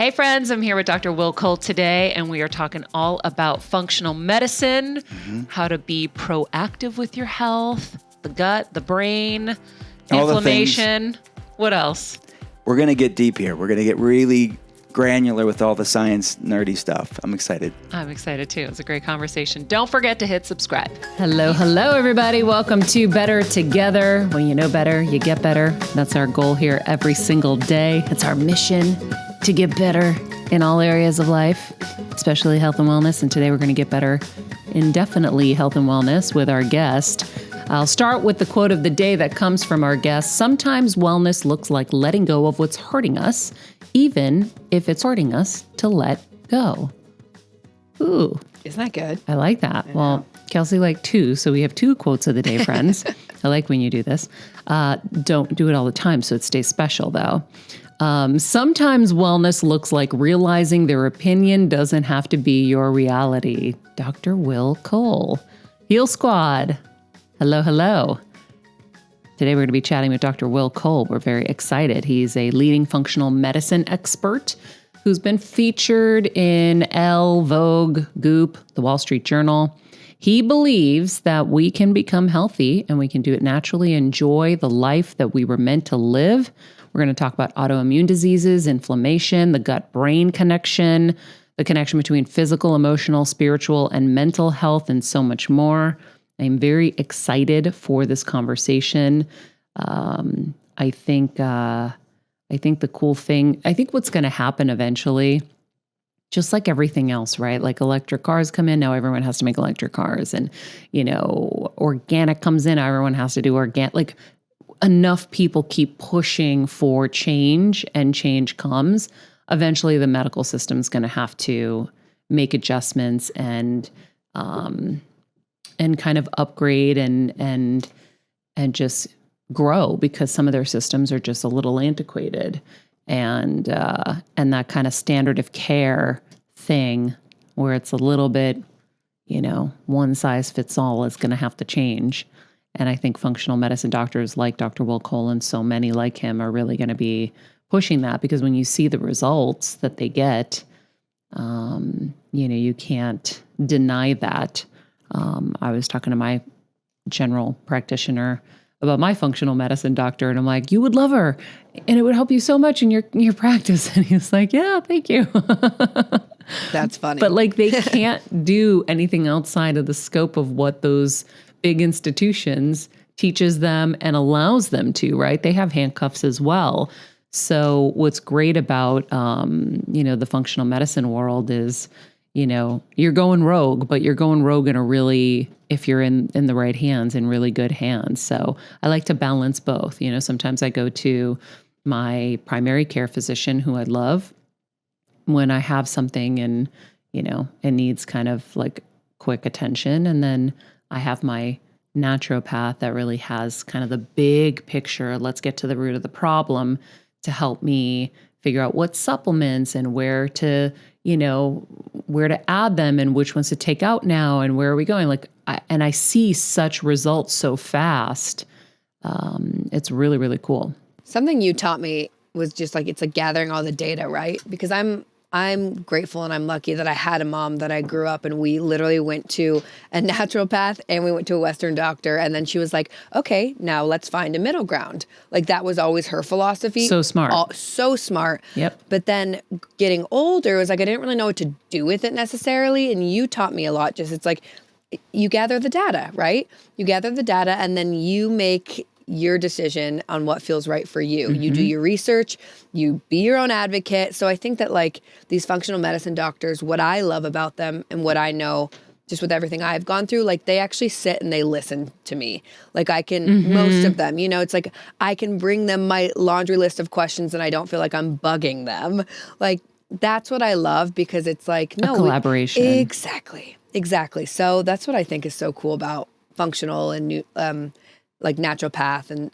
Hey friends, I'm here with Dr. Will Cole today, and we are talking all about functional medicine, how to be proactive with your health, the gut, the brain, inflammation. What else? We're going to get deep here. We're going to get really granular with all the science nerdy stuff. I'm excited. I'm excited too. It's a great conversation. Don't forget to hit subscribe. Hello, everybody. Welcome to Better Together. When you know better, you get better. That's our goal here every single day. It's our mission to get better in all areas of life, especially health and wellness. And today we're going to get better indefinitely health and wellness with our guest. I'll start with the quote of the day that comes from our guest. Sometimes wellness looks like letting go of what's hurting us, even if it's hurting us to let go. Ooh. Isn't that good? I like that. Well, Kelsey liked two, so we have two quotes of the day, friends. I like when you do this. Don't do it all the time, so it stays special, though. Sometimes wellness looks like realizing their opinion doesn't have to be your reality. Dr. Will Cole. Heal Squad. Hello. Today we're going to be chatting with Dr. Will Cole. We're very excited. He's a leading functional medicine expert who's been featured in Elle, Vogue, Goop, the Wall Street Journal. He believes that we can become healthy and we can do it naturally, enjoy the life that we were meant to live. We're going to talk about autoimmune diseases, inflammation, the gut-brain connection, the connection between physical, emotional, spiritual, and mental health, and so much more. I'm very excited for this conversation. I think the cool thing, I think what's going to happen eventually, just like everything else, right? Like electric cars come in, now everyone has to make electric cars. And, organic comes in, now everyone has to do organic. Like enough people keep pushing for change and change comes. Eventually the medical system's going to have to make adjustments and kind of upgrade and just grow, because some of their systems are just a little antiquated, and that kind of standard of care thing where it's a little bit, one size fits all is going to have to change. And I think functional medicine doctors like Dr. Will Cole and so many like him are really going to be pushing that, because when you see the results that they get, you can't deny that. I was talking to my general practitioner about my functional medicine doctor, and I'm like, you would love her and it would help you so much in your practice. And he was like, yeah, thank you. That's funny. But like they can't do anything outside of the scope of what those big institutions teaches them and allows them to, right? They have handcuffs as well. So what's great about, the functional medicine world is, you're going rogue, but you're going rogue in a really, if you're in the right hands, in really good hands. So I like to balance both. Sometimes I go to my primary care physician, who I love, when I have something and, it needs kind of like quick attention. And then I have my naturopath that really has kind of the big picture. Let's get to the root of the problem to help me figure out what supplements and where to add them and which ones to take out now and where are we going. And I see such results so fast. It's really, really cool. Something you taught me was just like, it's like gathering all the data, right? Because I'm grateful and I'm lucky that I had a mom that I grew up, and we literally went to a naturopath and we went to a Western doctor, and then she was like, okay, now let's find a middle ground. Like that was always her philosophy. So smart. So smart. Yep. But then getting older was like, I didn't really know what to do with it necessarily. And you taught me a lot. Just, it's like, you gather the data, right? You gather the data and then you make your decision on what feels right for you. You do your research, you be your own advocate. So I think that like these functional medicine doctors, what I love about them and what I know just with everything I've gone through, like they actually sit and they listen to me. Like I can, most of them, it's like I can bring them my laundry list of questions and I don't feel like I'm bugging them. Like that's what I love, because it's like, no, a collaboration. Exactly. So that's what I think is so cool about functional and like naturopath, and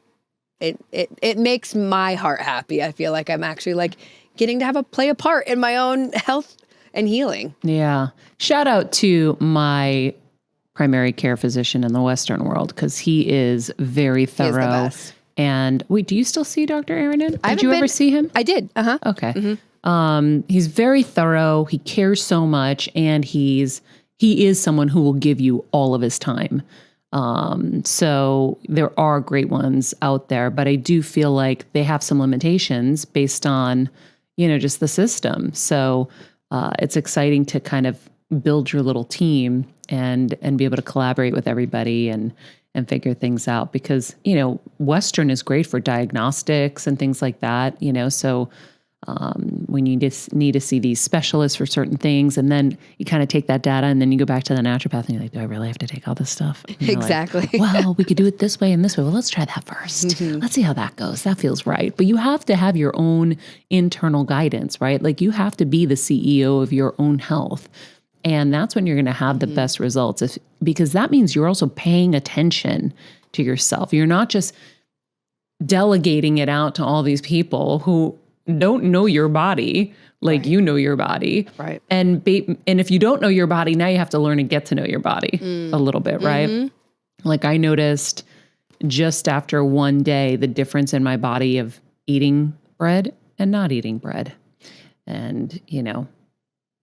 it makes my heart happy. I feel like I'm actually like getting to play a part in my own health and healing. Yeah. Shout out to my primary care physician in the Western world, because he is very thorough. He is the best. And wait, do you still see Dr. Aaronin? Did you ever see him? I did. Okay. He's very thorough. He cares so much, and he is someone who will give you all of his time. So there are great ones out there, but I do feel like they have some limitations based on, just the system. So it's exciting to kind of build your little team and be able to collaborate with everybody and figure things out, because, Western is great for diagnostics and things like that, so when you just need to see these specialists for certain things, and then you kind of take that data and then you go back to the naturopath and you're like, do I really have to take all this stuff? Exactly. Like, well, we could do it this way and this way. Well, let's try that first. Let's see how that goes. That feels right. But you have to have your own internal guidance, right? Like you have to be the CEO of your own health. And that's when you're going to have the best results, because that means you're also paying attention to yourself. You're not just delegating it out to all these people who don't know your body like you know your body. Right. And if you don't know your body, now you have to learn and get to know your body a little bit, right? Like I noticed just after one day the difference in my body of eating bread and not eating bread. And,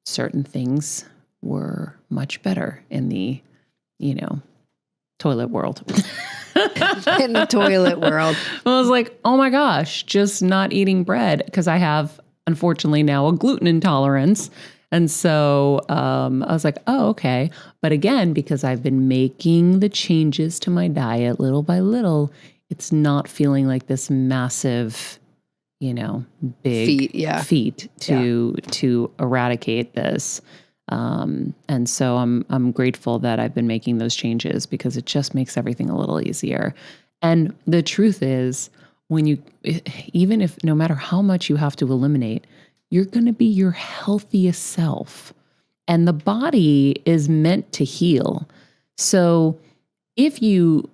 certain things were much better in the, toilet world. In the toilet world. I was like, oh my gosh, just not eating bread, because I have, unfortunately, now a gluten intolerance. And so I was like, oh, okay. But again, because I've been making the changes to my diet little by little, it's not feeling like this massive, big feat to eradicate this. And so I'm grateful that I've been making those changes, because it just makes everything a little easier. And the truth is, even if no matter how much you have to eliminate, you're going to be your healthiest self, and the body is meant to heal. So if you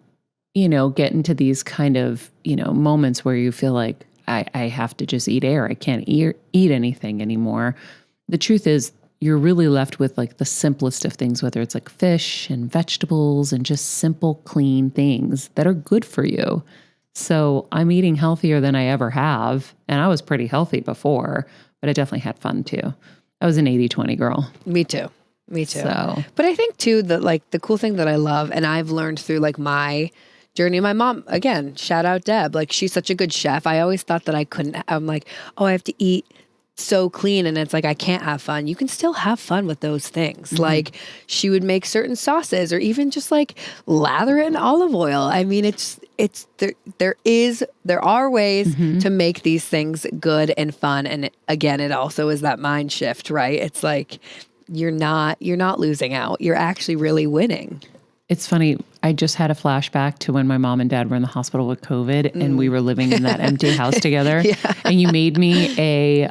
get into these kind of, moments where you feel like I have to just eat air, I can't eat anything anymore. The truth is, you're really left with like the simplest of things, whether it's like fish and vegetables and just simple, clean things that are good for you. So I'm eating healthier than I ever have. And I was pretty healthy before, but I definitely had fun too. I was an 80-20 girl. Me too. So, but I think too that like the cool thing that I love, and I've learned through like my journey, my mom, again, shout out Deb, like she's such a good chef. I always thought that I couldn't, I'm like, oh, I have to eat so clean, and it's like I can't have fun. You can still have fun with those things. Like she would make certain sauces, or even just like lather it in olive oil. I mean, it's there are ways to make these things good and fun. And again, it also is that mind shift, right? It's like you're not losing out. You're actually really winning. It's funny. I just had a flashback to when my mom and dad were in the hospital with COVID and we were living in that empty house together. And you made me a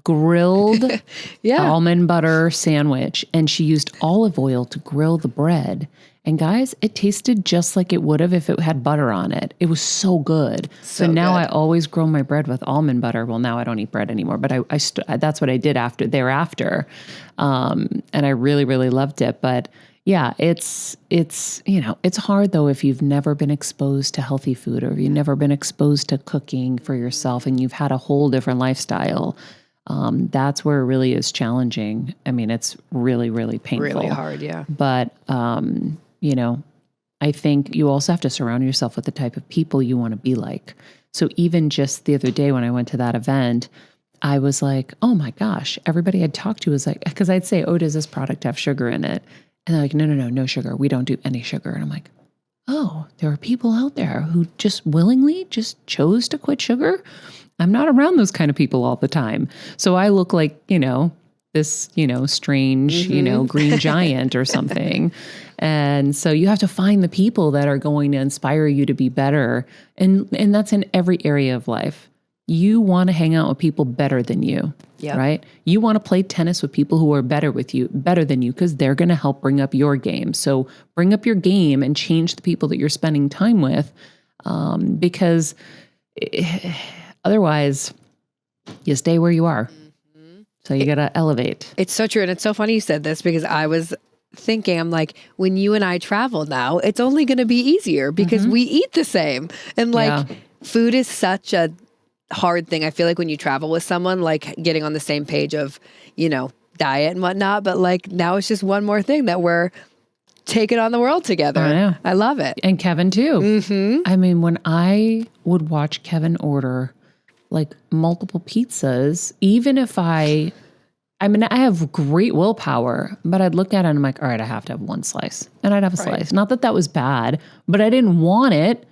grilled almond butter sandwich, and she used olive oil to grill the bread. And guys, it tasted just like it would have if it had butter on it. It was so good. So now I always grill my bread with almond butter. Well, now I don't eat bread anymore, but that's what I did thereafter. And I really, really loved it. But yeah, it's hard though if you've never been exposed to healthy food, or you've never been exposed to cooking for yourself, and you've had a whole different lifestyle. That's where it really is challenging. I mean, it's really, really painful. Really hard, yeah. But, I think you also have to surround yourself with the type of people you want to be like. So even just the other day when I went to that event, I was like, oh my gosh, everybody I'd talked to was like, because I'd say, oh, does this product have sugar in it? And they're like, no sugar. We don't do any sugar. And I'm like, oh, there are people out there who just willingly just chose to quit sugar. I'm not around those kind of people all the time. So I look like, this, strange, green giant or something. And so you have to find the people that are going to inspire you to be better. And that's in every area of life. You want to hang out with people better than you, right? You want to play tennis with people who are better than you, because they're going to help bring up your game. So bring up your game and change the people that you're spending time with, because otherwise you stay where you are. So you got to elevate. It's so true. And it's so funny you said this, because I was thinking, I'm like, when you and I travel now, it's only going to be easier because we eat the same. And like food is such a hard thing. I feel like when you travel with someone, like getting on the same page of, diet and whatnot, but like now it's just one more thing that we're taking on the world together. I know. I love it. And Kevin too. Mm-hmm. I mean, when I would watch Kevin order like multiple pizzas, even if I have great willpower, but I'd look at it and I'm like, all right, I have to have one slice. And I'd have a slice. Not that was bad, but I didn't want it.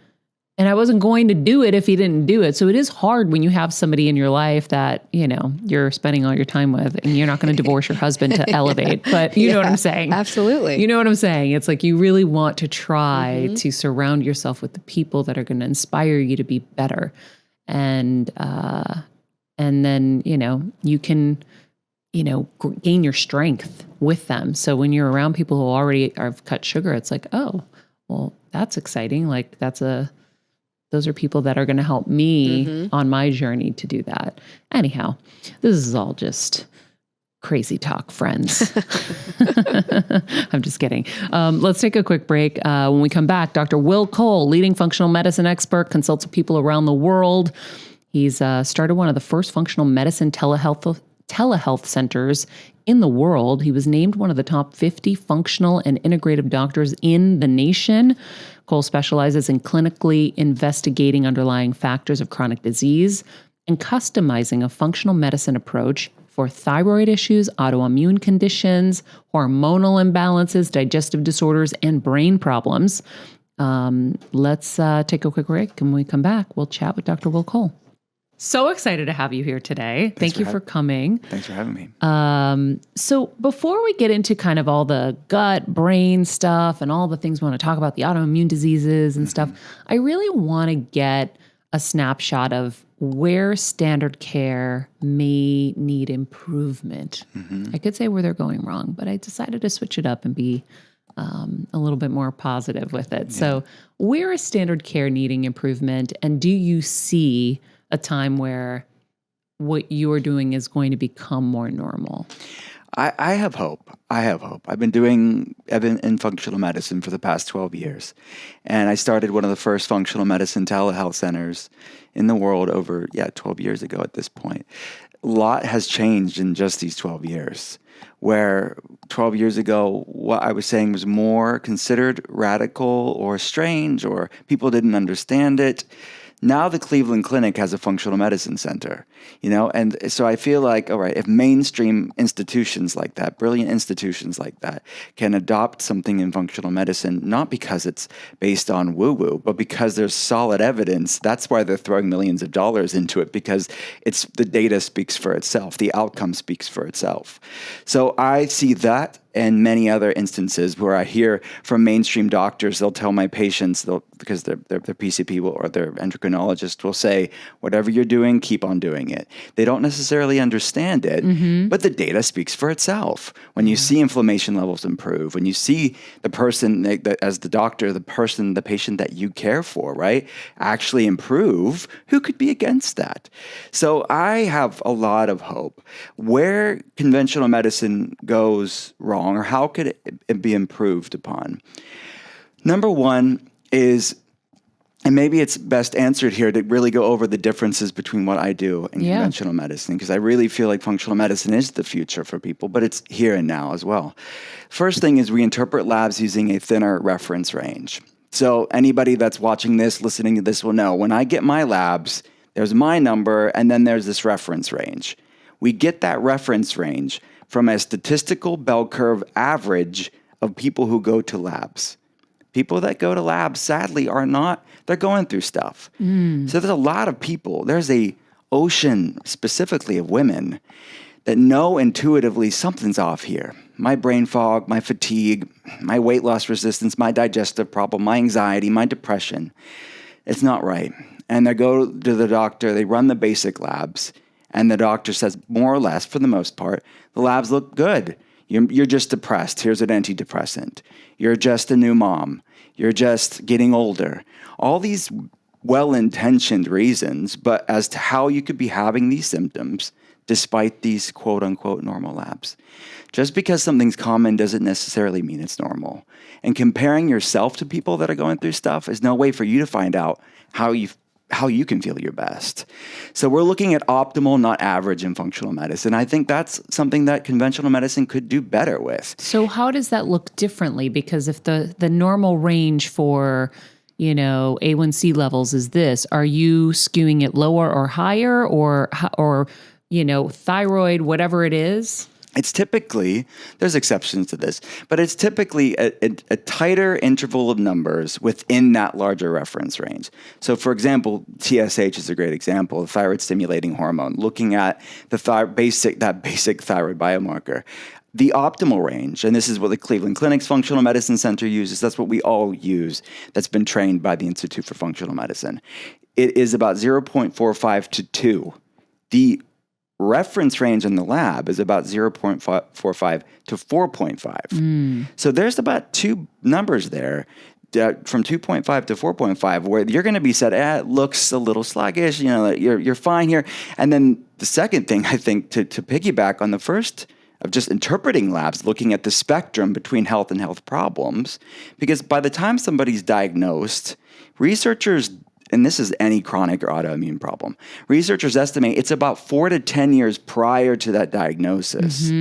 And I wasn't going to do it if he didn't do it. So it is hard when you have somebody in your life that, you're spending all your time with, and you're not going to divorce your husband to elevate. But you know what I'm saying? Absolutely. You know what I'm saying? It's like you really want to try to surround yourself with the people that are going to inspire you to be better. And then, you can, gain your strength with them. So when you're around people who already have cut sugar, it's like, oh, well, that's exciting. Like those are people that are going to help me on my journey to do that. Anyhow, this is all just crazy talk, friends. I'm just kidding. Let's take a quick break. When we come back, Dr. Will Cole, leading functional medicine expert, consults with people around the world. He's started one of the first functional medicine telehealth centers in the world. He was named one of the top 50 functional and integrative doctors in the nation. Cole specializes in clinically investigating underlying factors of chronic disease and customizing a functional medicine approach for thyroid issues, autoimmune conditions, hormonal imbalances, digestive disorders, and brain problems. Let's take a quick break. And when we come back, we'll chat with Dr. Will Cole. So excited to have you here today. Thank you for coming. Thanks for having me. So before we get into kind of all the gut, brain stuff and all the things we want to talk about, the autoimmune diseases and stuff, I really want to get a snapshot of where standard care may need improvement. I could say where they're going wrong, but I decided to switch it up and be a little bit more positive with it. Yeah. So where is standard care needing improvement? And do you see a time where what you're doing is going to become more normal? I have hope. I've been in functional medicine for the past 12 years. And I started one of the first functional medicine telehealth centers in the world over 12 years ago at this point. A lot has changed in just these 12 years, where 12 years ago, what I was saying was more considered radical or strange, or people didn't understand it. Now the Cleveland Clinic has a functional medicine center, and so I feel like, all right, if mainstream institutions like that, brilliant institutions like that, can adopt something in functional medicine, not because it's based on woo-woo, but because there's solid evidence, that's why they're throwing millions of dollars into it, because the data speaks for itself, the outcome speaks for itself. So I see that and many other instances where I hear from mainstream doctors, they'll tell my patients, because their PCP or their endocrinologist will say, whatever you're doing, keep on doing it. They don't necessarily understand it, but the data speaks for itself. When you see inflammation levels improve, when you see the person, as the doctor, the patient that you care for, right, actually improve, who could be against that? So I have a lot of hope. Where conventional medicine goes wrong, or how could it be improved upon? Number one is, and maybe it's best answered here to really go over the differences between what I do and conventional medicine, because I really feel like functional medicine is the future for people, but it's here and now as well. First thing is we interpret labs using a thinner reference range. So anybody that's watching this, listening to this will know, when I get my labs, there's my number, and then there's this reference range. We get that reference range from a statistical bell curve average of people who go to labs. People that go to labs, sadly, they're going through stuff. So there's a lot of people. There's a ocean specifically of women that know intuitively something's off here. My brain fog, my fatigue, my weight loss resistance, my digestive problem, my anxiety, my depression. It's not right. And they go to the doctor, they run the basic labs, and the doctor says, more or less, for the most part, the labs look good. You're just depressed. Here's an antidepressant. You're just a new mom. You're just getting older. All these well-intentioned reasons, but as to how you could be having these symptoms despite these quote-unquote normal labs. Just because something's common doesn't necessarily mean it's normal. And comparing yourself to people that are going through stuff is no way for you to find out how how you can feel your best. So we're looking at optimal, not average in functional medicine. I think that's something that conventional medicine could do better with. So how does that look differently? Because if the normal range for, A1C levels is this, are you skewing it lower or higher or thyroid, whatever it is? It's typically, there's exceptions to this, but it's typically a tighter interval of numbers within that larger reference range. So for example, TSH is a great example, the thyroid stimulating hormone, looking at the basic thyroid biomarker. The optimal range, and this is what the Cleveland Clinic's Functional Medicine Center uses, that's what we all use, that's been trained by the Institute for Functional Medicine. It is about 0.45 to 2. The reference range in the lab is about 0.45 to 4.5. So there's about 2 numbers there from 2.5 to 4.5 where you're going to be said, it looks a little sluggish, you're fine here. And then the second thing, I think, to piggyback on the first of just interpreting labs, looking at the spectrum between health and health problems, because by the time somebody's diagnosed, researchers, and this is any chronic or autoimmune problem, researchers estimate it's about 4 to 10 years prior to that diagnosis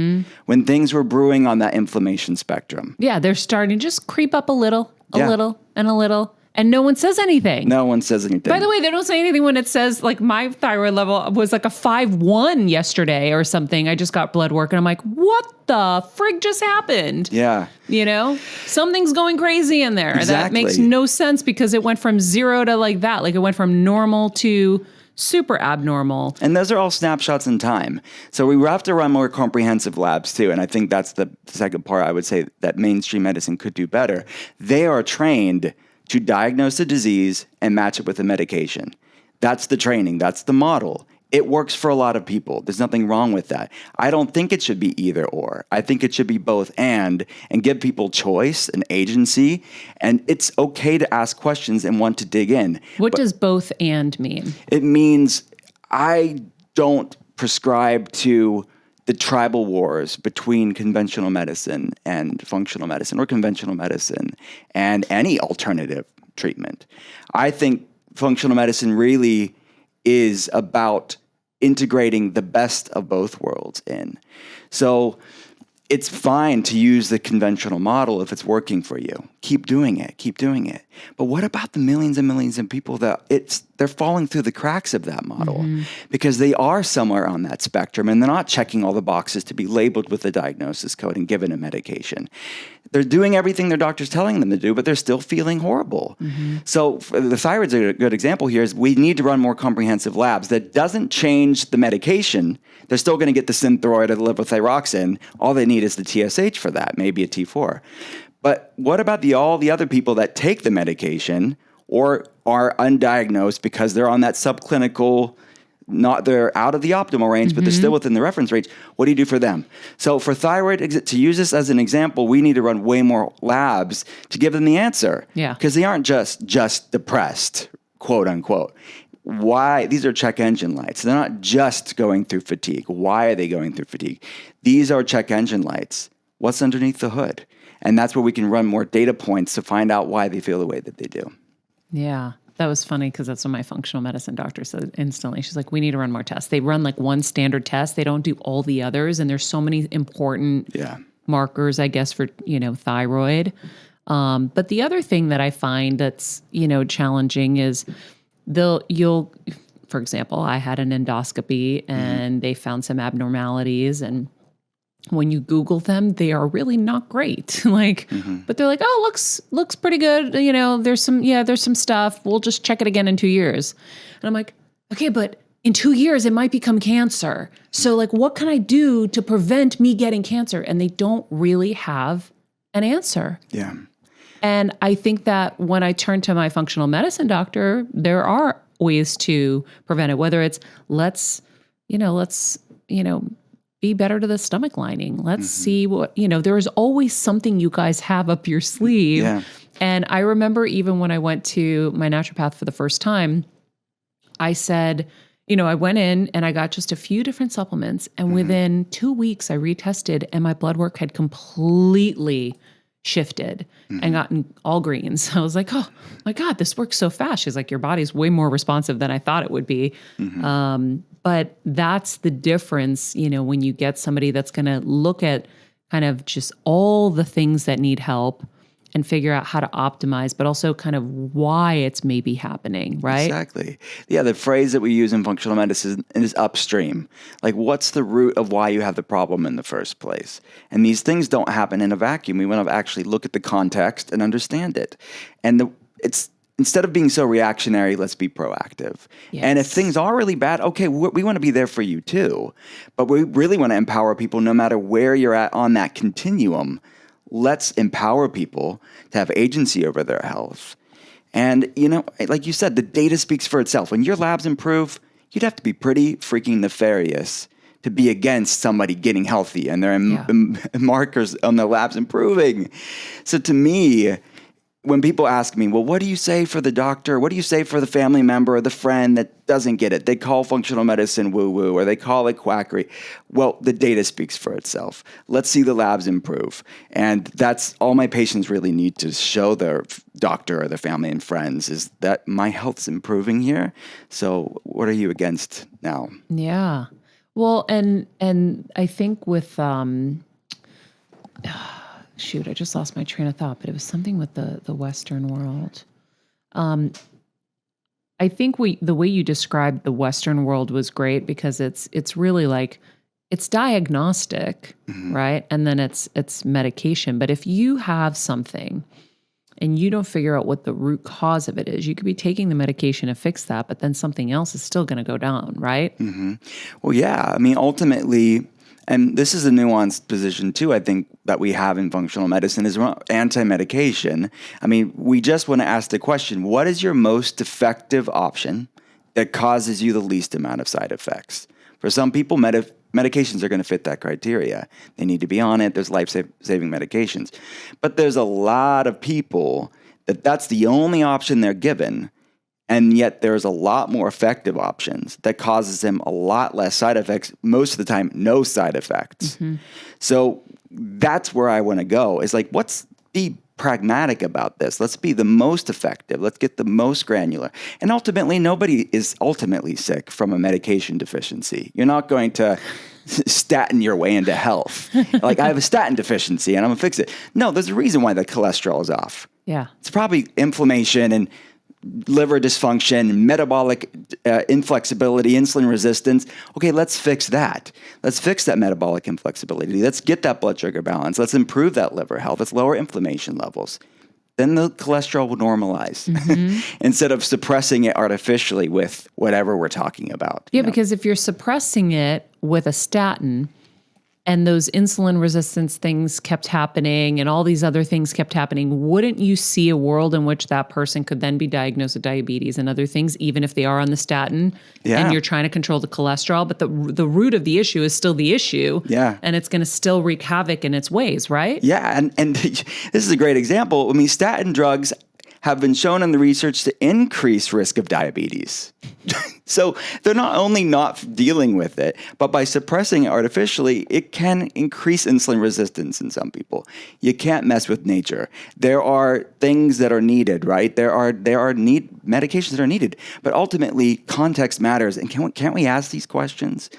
when things were brewing on that inflammation spectrum. Yeah, they're starting to just creep up a little, and a little. And no one says anything. No one says anything. By the way, they don't say anything when it says, like, my thyroid level was like a 5.1 yesterday or something. I just got blood work and I'm like, what the frig just happened? Yeah. Something's going crazy in there. Exactly. That makes no sense because it went from 0 to like that. Like it went from normal to super abnormal. And those are all snapshots in time. So we have to run more comprehensive labs too. And I think that's the second part I would say that mainstream medicine could do better. They are trained to diagnose a disease and match it with a medication. That's the training. That's the model. It works for a lot of people. There's nothing wrong with that. I don't think it should be either or. I think it should be both and give people choice and agency. And it's okay to ask questions and want to dig in. What does both and mean? It means I don't prescribe to the tribal wars between conventional medicine and functional medicine, or conventional medicine and any alternative treatment. I think functional medicine really is about integrating the best of both worlds in. So it's fine to use the conventional model if it's working for you. Keep doing it. But what about the millions and millions of people that they're falling through the cracks of that model because they are somewhere on that spectrum and they're not checking all the boxes to be labeled with a diagnosis code and given a medication. They're doing everything their doctor's telling them to do, but they're still feeling horrible. So the thyroid's a good example here is we need to run more comprehensive labs. That doesn't change the medication. They're still going to get the Synthroid or the levothyroxine. All they need is the TSH for that, maybe a T4. But what about all the other people that take the medication or are undiagnosed because they're on that subclinical, they're out of the optimal range, but they're still within the reference range? What do you do for them? So for thyroid, to use this as an example, we need to run way more labs to give them the answer. Yeah. Because they aren't just depressed, quote unquote. Why? These are check engine lights. They're not just going through fatigue. Why are they going through fatigue? These are check engine lights. What's underneath the hood? And that's where we can run more data points to find out why they feel the way that they do. Yeah. That was funny because that's what my functional medicine doctor said instantly. She's like, we need to run more tests. They run like one standard test. They don't do all the others. And there's so many important markers, I guess, for, thyroid. But the other thing that I find that's, challenging is for example, I had an endoscopy and they found some abnormalities, and when you Google them, they are really not great. But they're like, oh, looks pretty good. There's some stuff. We'll just check it again in 2 years. And I'm like, okay, but in 2 years, it might become cancer. So what can I do to prevent me getting cancer? And they don't really have an answer. Yeah. And I think that when I turn to my functional medicine doctor, there are ways to prevent it, whether it's let's be better to the stomach lining. Let's see what, there is always something you guys have up your sleeve. Yeah. And I remember even when I went to my naturopath for the first time, I said, I went in and I got just a few different supplements, and within 2 weeks I retested and my blood work had completely shifted and gotten all greens. I was like, oh my God, this works so fast. She's like, your body's way more responsive than I thought it would be. But that's the difference, when you get somebody that's going to look at kind of just all the things that need help and figure out how to optimize, but also kind of why it's maybe happening, right? Exactly. Yeah, the phrase that we use in functional medicine is upstream. Like, what's the root of why you have the problem in the first place? And these things don't happen in a vacuum. We want to actually look at the context and understand it. And it's instead of being so reactionary, let's be proactive. Yes. And if things are really bad, okay, we want to be there for you too. But we really want to empower people no matter where you're at on that continuum. Let's empower people to have agency over their health. And, like you said, the data speaks for itself. When your labs improve, you'd have to be pretty freaking nefarious to be against somebody getting healthy and their markers on their labs improving. So to me, when people ask me, well, what do you say for the doctor? What do you say for the family member or the friend that doesn't get it? They call functional medicine woo-woo, or they call it quackery. Well, the data speaks for itself. Let's see the labs improve. And that's all my patients really need to show their doctor or their family and friends is that my health's improving here. So what are you against now? Yeah. Well, and I think with shoot, I just lost my train of thought, but it was something with the Western world. I think the way you described the Western world was great because it's really like it's diagnostic, right? And then it's medication. But if you have something and you don't figure out what the root cause of it is, you could be taking the medication to fix that, but then something else is still going to go down, right? Well, yeah. I mean, ultimately, and this is a nuanced position too, I think, that we have in functional medicine is anti-medication. I mean, we just want to ask the question, what is your most effective option that causes you the least amount of side effects? For some people, medications are going to fit that criteria. They need to be on it. There's life-saving medications. But there's a lot of people that's the only option they're given. And yet there's a lot more effective options that causes them a lot less side effects, most of the time, no side effects. So that's where I want to go is like, let's be pragmatic about this. Let's be the most effective. Let's get the most granular. And ultimately, nobody is ultimately sick from a medication deficiency. You're not going to statin your way into health. Like, I have a statin deficiency and I'm going to fix it. No, there's a reason why the cholesterol is off. Yeah. It's probably inflammation and liver dysfunction, metabolic inflexibility, insulin resistance. Okay, let's fix that. Let's fix that metabolic inflexibility. Let's get that blood sugar balance. Let's improve that liver health. Let's lower inflammation levels. Then the cholesterol will normalize instead of suppressing it artificially with whatever we're talking about. Yeah, because if you're suppressing it with a statin, and those insulin resistance things kept happening and all these other things kept happening, wouldn't you see a world in which that person could then be diagnosed with diabetes and other things, even if they are on the statin and you're trying to control the cholesterol, but the root of the issue is still the issue and it's going to still wreak havoc in its ways, right? Yeah, and this is a great example. I mean, statin drugs have been shown in the research to increase risk of diabetes. So they're not only not dealing with it, but by suppressing it artificially, it can increase insulin resistance in some people. You can't mess with nature. There are things that are needed, right? There are medications that are needed, but ultimately context matters. And can't we ask these questions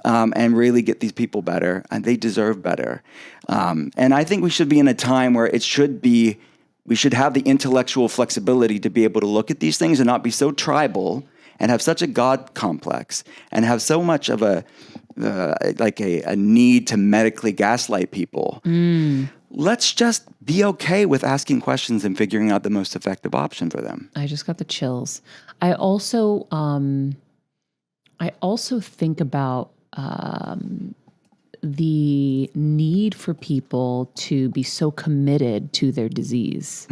and really get these people better? And they deserve better. And I think we should be in a time where we should have the intellectual flexibility to be able to look at these things and not be so tribal and have such a God complex and have so much of a need to medically gaslight people. Let's just be okay with asking questions and figuring out the most effective option for them. I just got the chills. I also think about the need for people to be so committed to their disease.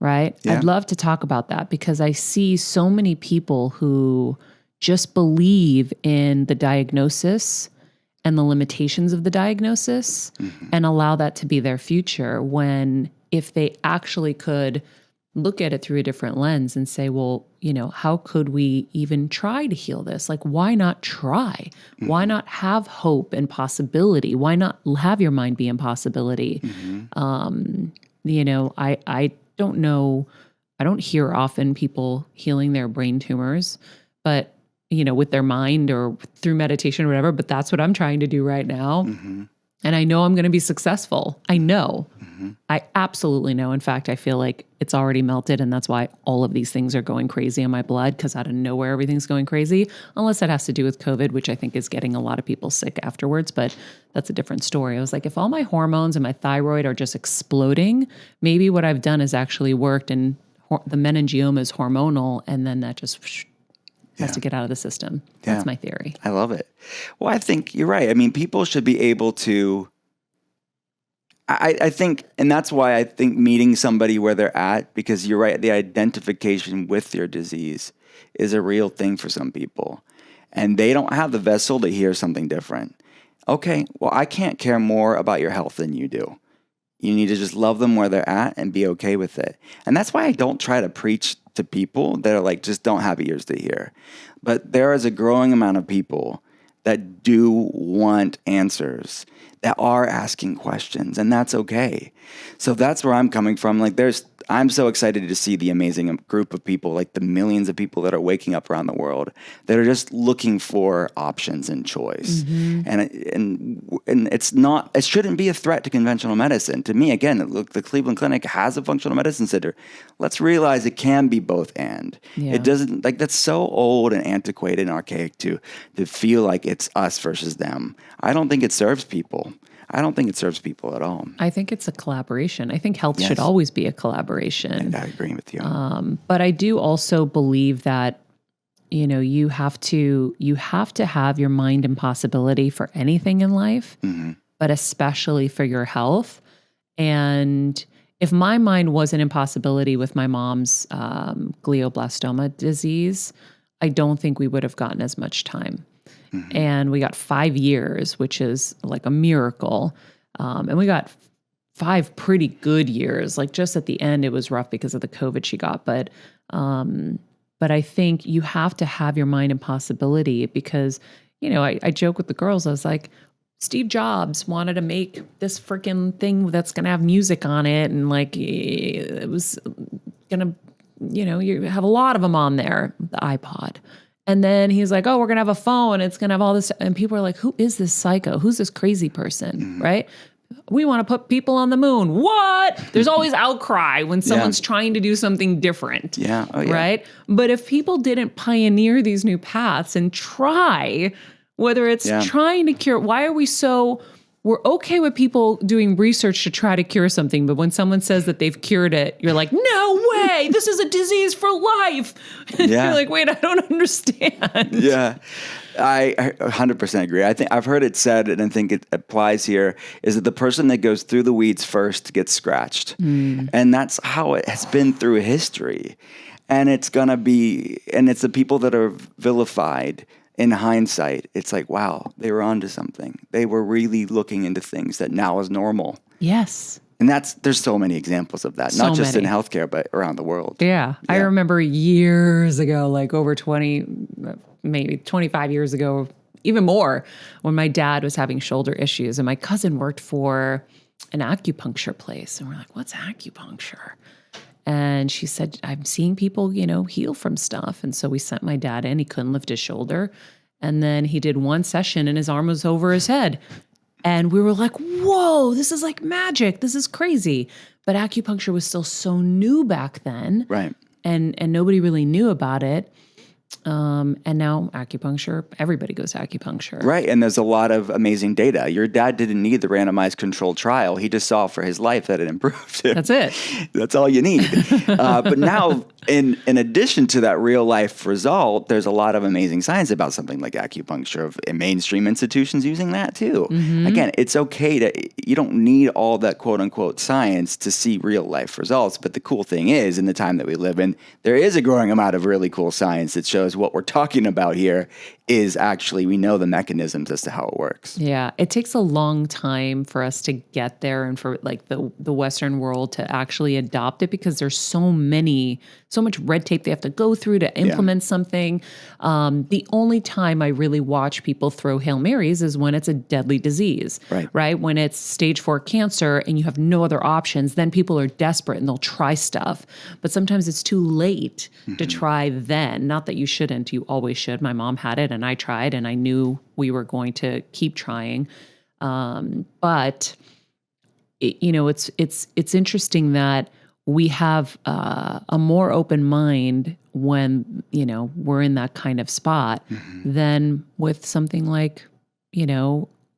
Right? Yeah. I'd love to talk about that because I see so many people who just believe in the diagnosis and the limitations of the diagnosis and allow that to be their future, when if they actually could look at it through a different lens and say, well, how could we even try to heal this? Like, why not try? Why not have hope and possibility? Why not have your mind be in possibility? I don't know. I don't hear often people healing their brain tumors, but, with their mind or through meditation or whatever, but that's what I'm trying to do right now. And I know I'm going to be successful. I know. I absolutely know. In fact, I feel like it's already melted, and that's why all of these things are going crazy in my blood, because out of nowhere, everything's going crazy, unless it has to do with COVID, which I think is getting a lot of people sick afterwards, but that's a different story. I was like, if all my hormones and my thyroid are just exploding, maybe what I've done has actually worked, and the meningioma is hormonal, and then that just has to get out of the system. That's my theory. I love it. Well, I think you're right. I mean, people should be able to, I think, and that's why I think meeting somebody where they're at, because you're right, the identification with your disease is a real thing for some people. And they don't have the vessel to hear something different. Okay, well, I can't care more about your health than you do. You need to just love them where they're at and be okay with it. And that's why I don't try to preach to people that are like, just don't have ears to hear. But there is a growing amount of people that do want answers, that are asking questions, and that's okay. So that's where I'm coming from. Like, I'm so excited to see the amazing group of people, like the millions of people that are waking up around the world that are just looking for options and choice. And it shouldn't be a threat to conventional medicine. To me, again, look, the Cleveland Clinic has a functional medicine center. Let's realize it can be both and. It doesn't, like, that's so old and antiquated and archaic to feel like it's us versus them. I don't think it serves people. I don't think it serves people at all. I think it's a collaboration. I think health should always be a collaboration. And I agree with you. But I do also believe that, you have to have your mind in possibility for anything in life, but especially for your health. And if my mind was an impossibility with my mom's glioblastoma disease, I don't think we would have gotten as much time. And we got 5 years, which is like a miracle. And we got 5 pretty good years. Like, just at the end, it was rough because of the COVID she got. But I think you have to have your mind in possibility, because, I joke with the girls. I was like, Steve Jobs wanted to make this freaking thing that's going to have music on it. And like, it was going to, you have a lot of them on there, the iPod. And then he's like, oh, we're going to have a phone. It's going to have all this. And people are like, who is this psycho? Who's this crazy person? Right? We want to put people on the moon. What? There's always outcry when someone's trying to do something different. Right? But if people didn't pioneer these new paths and try, whether it's trying to cure, why are we so... We're okay with people doing research to try to cure something, but when someone says that they've cured it, you're like, no way, this is a disease for life. You're like, wait, I don't understand. Yeah, I 100% agree. I think I've heard it said, and I think it applies here, is that the person that goes through the weeds first gets scratched. And that's how it has been through history. And it's going to be, and it's the people that are vilified. In hindsight, it's like, wow, they were onto something. They were really looking into things that now is normal. Yes. And there's so many examples of that, not just in healthcare, but around the world. Yeah. I remember years ago, like over 20, maybe 25 years ago, even more, when my dad was having shoulder issues and my cousin worked for an acupuncture place. And we're like, what's acupuncture? And she said, I'm seeing people, heal from stuff. And so we sent my dad in. He couldn't lift his shoulder. And then he did one session and his arm was over his head. And we were like, whoa, this is like magic. This is crazy. But acupuncture was still so new back then. Right. And nobody really knew about it. And now acupuncture, everybody goes to acupuncture. Right. And there's a lot of amazing data. Your dad didn't need the randomized controlled trial. He just saw for his life that it improved him. That's it. That's all you need. But now, in addition to that real life result, there's a lot of amazing science about something like acupuncture, of mainstream institutions using that too. Again, it's okay you don't need all that quote unquote science to see real life results. But the cool thing is, in the time that we live in, there is a growing amount of really cool science that shows what we're talking about here is actually, we know the mechanisms as to how it works. Yeah, it takes a long time for us to get there and for like the Western world to actually adopt it because there's so much red tape they have to go through to implement something. The only time I really watch people throw Hail Marys is when it's a deadly disease, right? When it's stage 4 cancer and you have no other options, then people are desperate and they'll try stuff. But sometimes it's too late to try then. Not that you shouldn't, you always should. My mom had it and I tried and I knew we were going to keep trying. But it's interesting that we have a more open mind when, we're in that kind of spot than with something like,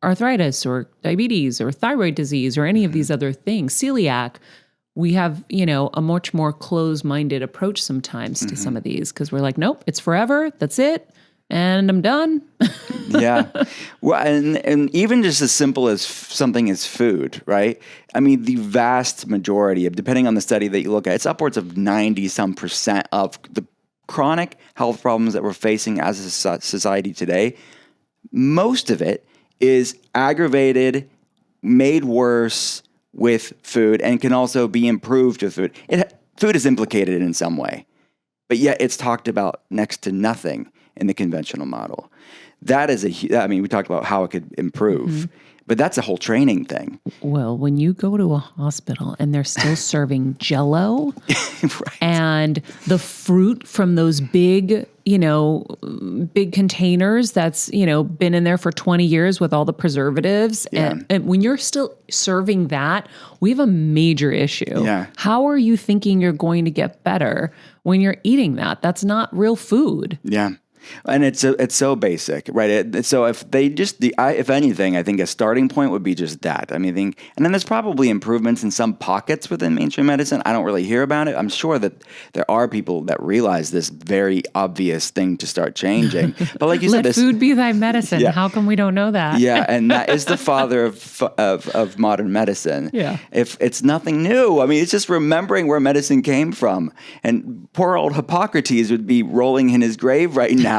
arthritis or diabetes or thyroid disease or any of these other things, celiac. We have, a much more closed-minded approach sometimes to some of these because we're like, nope, it's forever. That's it. And I'm done. Yeah. Well, and even just as simple as something as food, right? I mean, the vast majority of, depending on the study that you look at, it's upwards of 90% of the chronic health problems that we're facing as a society today. Most of it is aggravated, made worse with food, and can also be improved with food. Food is implicated in some way, but yet it's talked about next to nothing in the conventional model. That is we talked about how it could improve, but that's a whole training thing. Well, when you go to a hospital and they're still serving Jell-O and the fruit from those big containers that's, been in there for 20 years with all the preservatives. Yeah. And when you're still serving that, we have a major issue. Yeah. How are you thinking you're going to get better when you're eating that? That's not real food. Yeah. And it's so basic, right? So if they if anything, I think a starting point would be just that. And then there's probably improvements in some pockets within mainstream medicine. I don't really hear about it. I'm sure that there are people that realize this very obvious thing to start changing. But like you said, let food be thy medicine. Yeah. How come we don't know that? Yeah, and that is the father of modern medicine. Yeah. If it's nothing new, it's just remembering where medicine came from. And poor old Hippocrates would be rolling in his grave right now.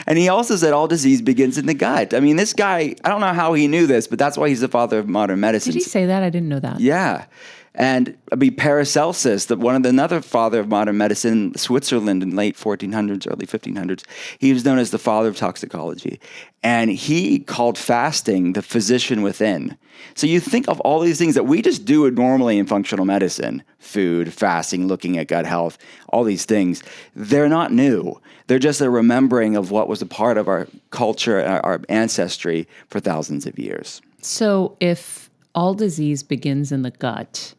And he also said all disease begins in the gut. This guy, I don't know how he knew this, but that's why he's the father of modern medicine. Did he say that? I didn't know that. Yeah. And Paracelsus, another father of modern medicine, Switzerland in late 1400s, early 1500s, he was known as the father of toxicology. And he called fasting the physician within. So you think of all these things that we just do normally in functional medicine, food, fasting, looking at gut health, all these things, they're not new. They're just a remembering of what was a part of our culture and our ancestry for thousands of years. So if all disease begins in the gut,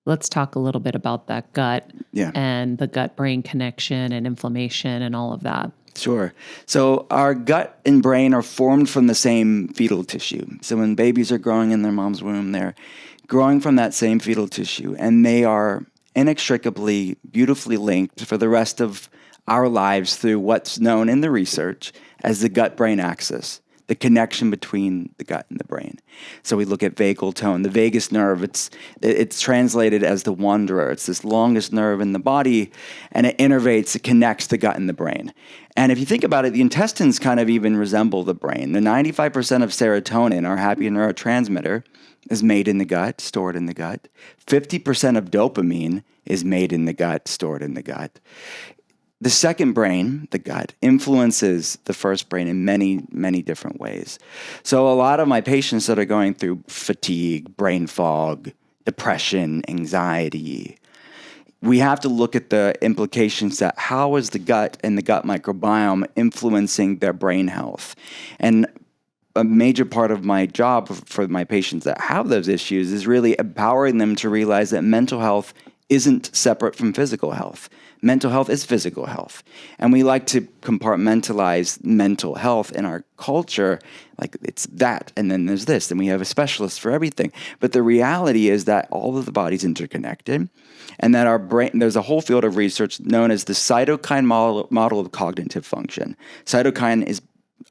let's talk a little bit about that gut and the gut-brain connection and inflammation and all of that. Sure. So our gut and brain are formed from the same fetal tissue. So when babies are growing in their mom's womb, they're growing from that same fetal tissue, and they are inextricably, beautifully linked for the rest of our lives through what's known in the research as the gut-brain axis, the connection between the gut and the brain. So we look at vagal tone, the vagus nerve. It's translated as the wanderer. It's this longest nerve in the body, and it connects the gut and the brain. And if you think about it, the intestines kind of even resemble the brain. The 95% of serotonin, our happy neurotransmitter, is made in the gut, stored in the gut. 50% of dopamine is made in the gut, stored in the gut. The second brain, the gut, influences the first brain in many, many different ways. So a lot of my patients that are going through fatigue, brain fog, depression, anxiety, we have to look at the implications that how is the gut and the gut microbiome influencing their brain health. And a major part of my job for my patients that have those issues is really empowering them to realize that mental health isn't separate from physical health. Mental health is physical health. And we like to compartmentalize mental health in our culture, like it's that, and then there's this, and we have a specialist for everything. But the reality is that all of the body's interconnected, and that our brain, there's a whole field of research known as the cytokine model of cognitive function. Cytokine is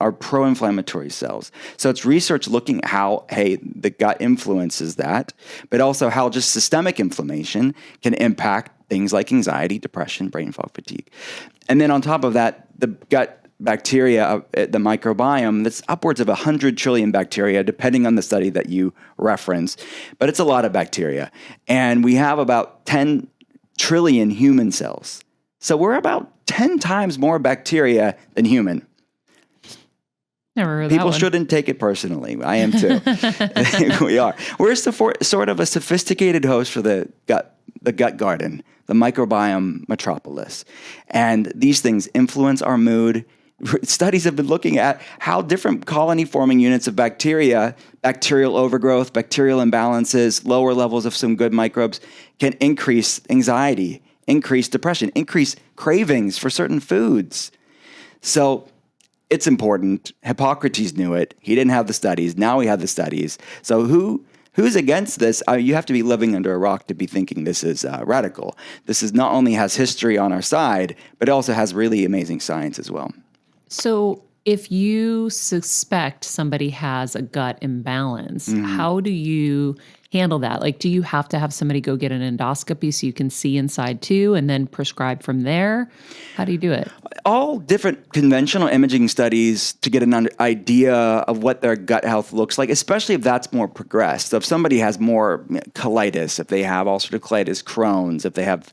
our pro-inflammatory cells. So it's research looking at how, the gut influences that, but also how just systemic inflammation can impact things like anxiety, depression, brain fog, fatigue. And then on top of that, the gut bacteria, the microbiome, that's upwards of 100 trillion bacteria, depending on the study that you reference. But it's a lot of bacteria. And we have about 10 trillion human cells. So we're about 10 times more bacteria than human. Never heard People that one. shouldn't take it personally. I am too. We are. We're sort of a sophisticated host for the gut garden, the microbiome metropolis. And these influence influence our mood. Studies have been looking at how different colony-forming units of bacteria, bacterial overgrowth, bacterial imbalances, lower levels of some good microbes can increase anxiety, increase depression, increase cravings for certain foods. So it's important. Hippocrates knew it. He didn't have the studies. Now we have the studies. So who's against this? You have to be living under a rock to be thinking this is radical. This is not only has history on our side, but it also has really amazing science as well. So if you suspect somebody has a gut imbalance, how do you handle that? Like, do you have to have somebody go get an endoscopy so you can see inside too and then prescribe from there? How do you do it? All different conventional imaging studies to get an idea of what their gut health looks like, especially if that's more progressed. So if somebody has more colitis, if they have ulcerative colitis, Crohn's, if they have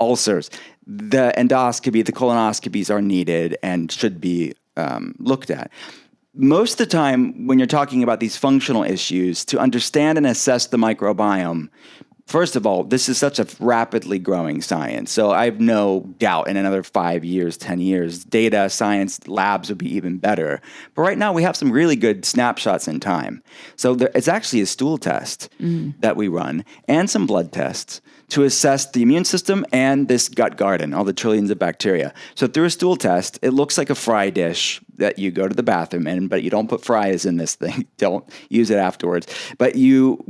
ulcers, the endoscopy, the colonoscopies are needed and should be looked at. Most of the time, when you're talking about these functional issues, to understand and assess the microbiome, first of all, this is such a rapidly growing science. So I have no doubt in another 5 years, 10 years, data science labs would be even better. But right now, we have some really good snapshots in time. So it's actually a stool test that we run and some blood tests to assess the immune system and this gut garden, all the trillions of bacteria. So through a stool test, it looks like a fry dish that you go to the bathroom in, but you don't put fries in this thing. Don't use it afterwards. But you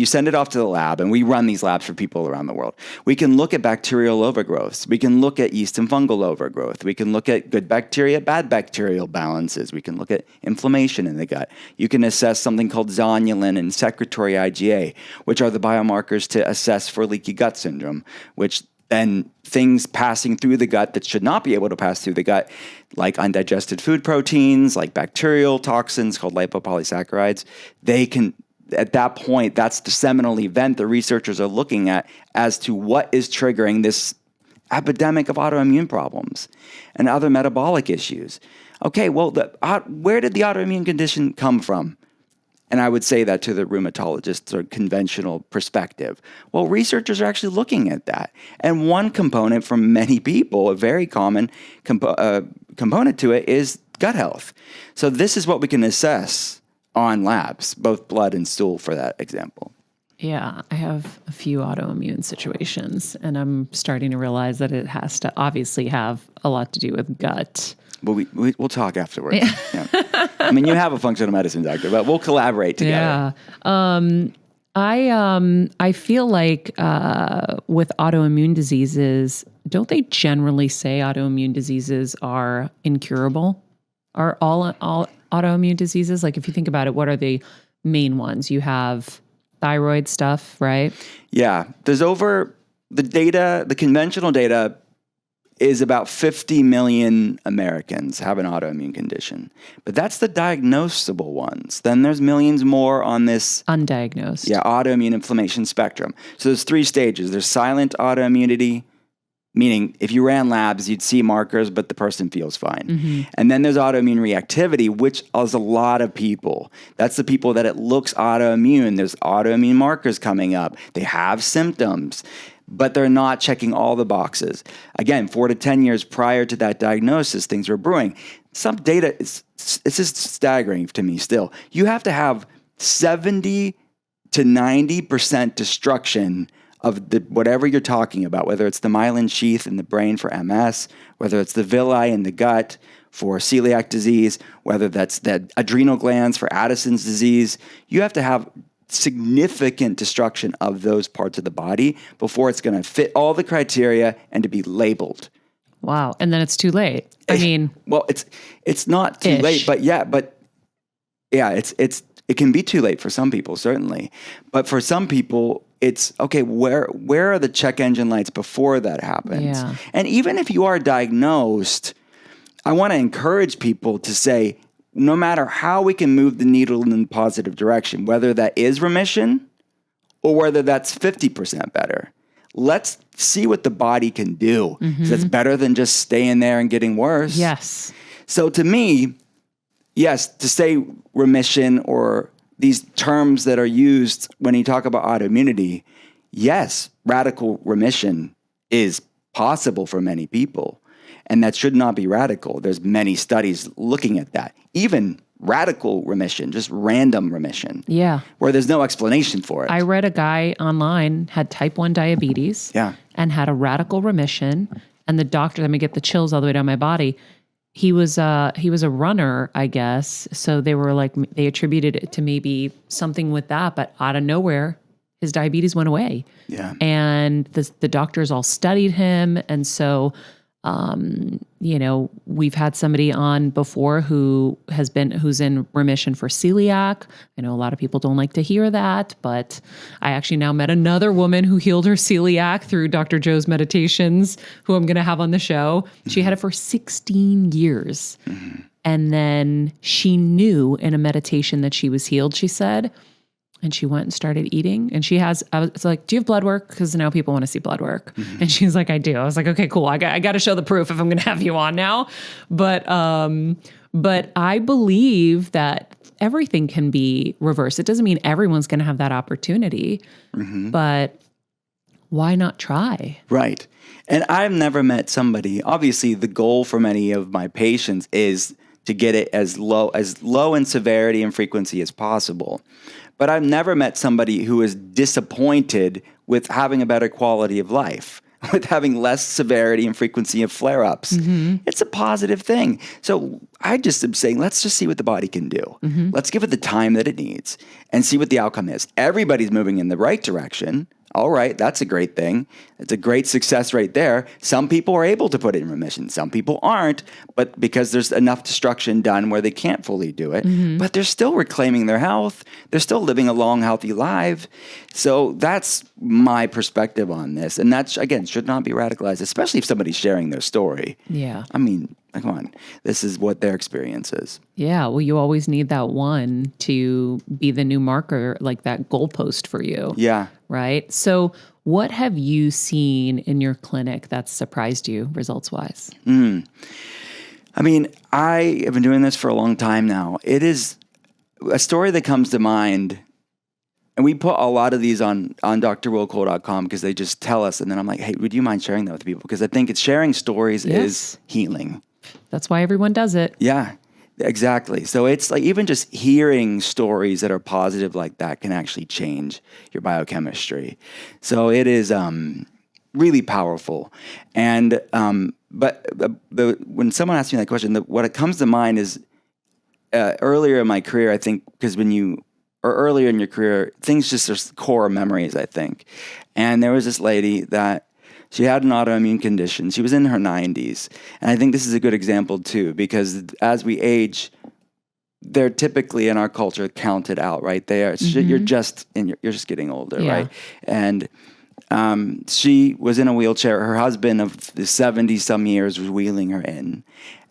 send it off to the lab, and we run these labs for people around the world. We can look at bacterial overgrowths. We can look at yeast and fungal overgrowth. We can look at good bacteria, bad bacterial balances. We can look at inflammation in the gut. You can assess something called zonulin and secretory IgA, which are the biomarkers to assess for leaky gut syndrome, which then things passing through the gut that should not be able to pass through the gut, like undigested food proteins, like bacterial toxins called lipopolysaccharides, they can, at that point, that's the seminal event the researchers are looking at as to what is triggering this epidemic of autoimmune problems and other metabolic issues. Okay, well, where did the autoimmune condition come from? And I would say that to the rheumatologist's or conventional perspective. Well, researchers are actually looking at that. And one component for many people, a very common component to it, is gut health. So this is what we can assess on labs, both blood and stool for that example. Yeah, I have a few autoimmune situations, and I'm starting to realize that it has to obviously have a lot to do with gut. But we'll talk afterwards. Yeah. I mean, you have a functional medicine doctor, but we'll collaborate together. Yeah. I feel like with autoimmune diseases, don't they generally say autoimmune diseases are incurable? Are all autoimmune diseases? Like if you think about it, what are the main ones? You have thyroid stuff, right? Yeah. There's the conventional data is about 50 million Americans have an autoimmune condition. But that's the diagnosable ones. Then there's millions more on this undiagnosed. Yeah, autoimmune inflammation spectrum. So there's 3 stages. There's silent autoimmunity, meaning if you ran labs, you'd see markers, but the person feels fine. Mm-hmm. And then there's autoimmune reactivity, which is a lot of people. That's the people that it looks autoimmune. There's autoimmune markers coming up. They have symptoms, but they're not checking all the boxes. Again, 4 to 10 years prior to that diagnosis, things were brewing. Some data, it's just staggering to me still. You have to have 70 to 90% destruction of whatever you're talking about, whether it's the myelin sheath in the brain for MS, whether it's the villi in the gut for celiac disease, whether that's the adrenal glands for Addison's disease. You have to have significant destruction of those parts of the body before it's going to fit all the criteria and to be labeled. Wow. And then it's too late. I mean, well, it's not too late, but it can be too late for some people, certainly. But for some people, it's okay, where are the check engine lights before that happens? Yeah. And even if you are diagnosed, I want to encourage people to say, no matter how we can move the needle in a positive direction, whether that is remission or whether that's 50% better, let's see what the body can do. Mm-hmm. So it's better than just staying there and getting worse. Yes. So to me, yes, to say remission or these terms that are used when you talk about autoimmunity, yes, radical remission is possible for many people. And that should not be radical. There's many studies looking at that. Even radical remission, just random remission. Yeah. Where there's no explanation for it. I read a guy online had type 1 diabetes. Yeah. And had a radical remission. And the doctor, let me get the chills all the way down my body. He was a runner, I guess. So they were like, they attributed it to maybe something with that, but out of nowhere, his diabetes went away. Yeah. And the doctors all studied him. And so, we've had somebody on before who's in remission for celiac. I know a lot of people don't like to hear that, but I actually now met another woman who healed her celiac through Dr. Joe's meditations, who I'm going to have on the show. Mm-hmm. She had it for 16 years. Mm-hmm. And then she knew in a meditation that she was healed, she said. And she went and started eating. And I was like, do you have blood work? Because now people want to see blood work. Mm-hmm. And she's like, I do. I was like, okay, cool. I got to show the proof if I'm going to have you on now. But I believe that everything can be reversed. It doesn't mean everyone's going to have that opportunity. Mm-hmm. But why not try? Right. And I've never met somebody, obviously the goal for many of my patients is to get it as low in severity and frequency as possible. But I've never met somebody who is disappointed with having a better quality of life, with having less severity and frequency of flare-ups. Mm-hmm. It's a positive thing. So I just am saying, let's just see what the body can do. Mm-hmm. Let's give it the time that it needs and see what the outcome is. Everybody's moving in the right direction. All right, that's a great thing. It's a great success right there. Some people are able to put it in remission. Some people aren't, but because there's enough destruction done where they can't fully do it. Mm-hmm. But they're still reclaiming their health. They're still living a long, healthy life. So that's my perspective on this. And that, again, should not be radicalized, especially if somebody's sharing their story. Yeah. I mean, come on. This is what their experience is. Yeah. Well, you always need that one to be the new marker, like that goalpost for you. Yeah. Right? So what have you seen in your clinic that's surprised you results-wise? I mean, I have been doing this for a long time now. It is a story that comes to mind, and we put a lot of these on drwillcole.com because they just tell us, and then I'm like, hey, would you mind sharing that with people? Because I think it's sharing stories is healing. That's why everyone does it. Yeah. Exactly. So it's like even just hearing stories that are positive like that can actually change your biochemistry. So it is really powerful. And but when someone asks me that question, what it comes to mind is earlier in my career, I think, because earlier in your career, things just are core memories, I think. And there was this lady that she had an autoimmune condition. She was in her 90s. And I think this is a good example too, because as we age, they're typically in our culture counted out, right? They are. Mm-hmm. You're just getting older, right? And she was in a wheelchair. Her husband of the 70-some years was wheeling her in.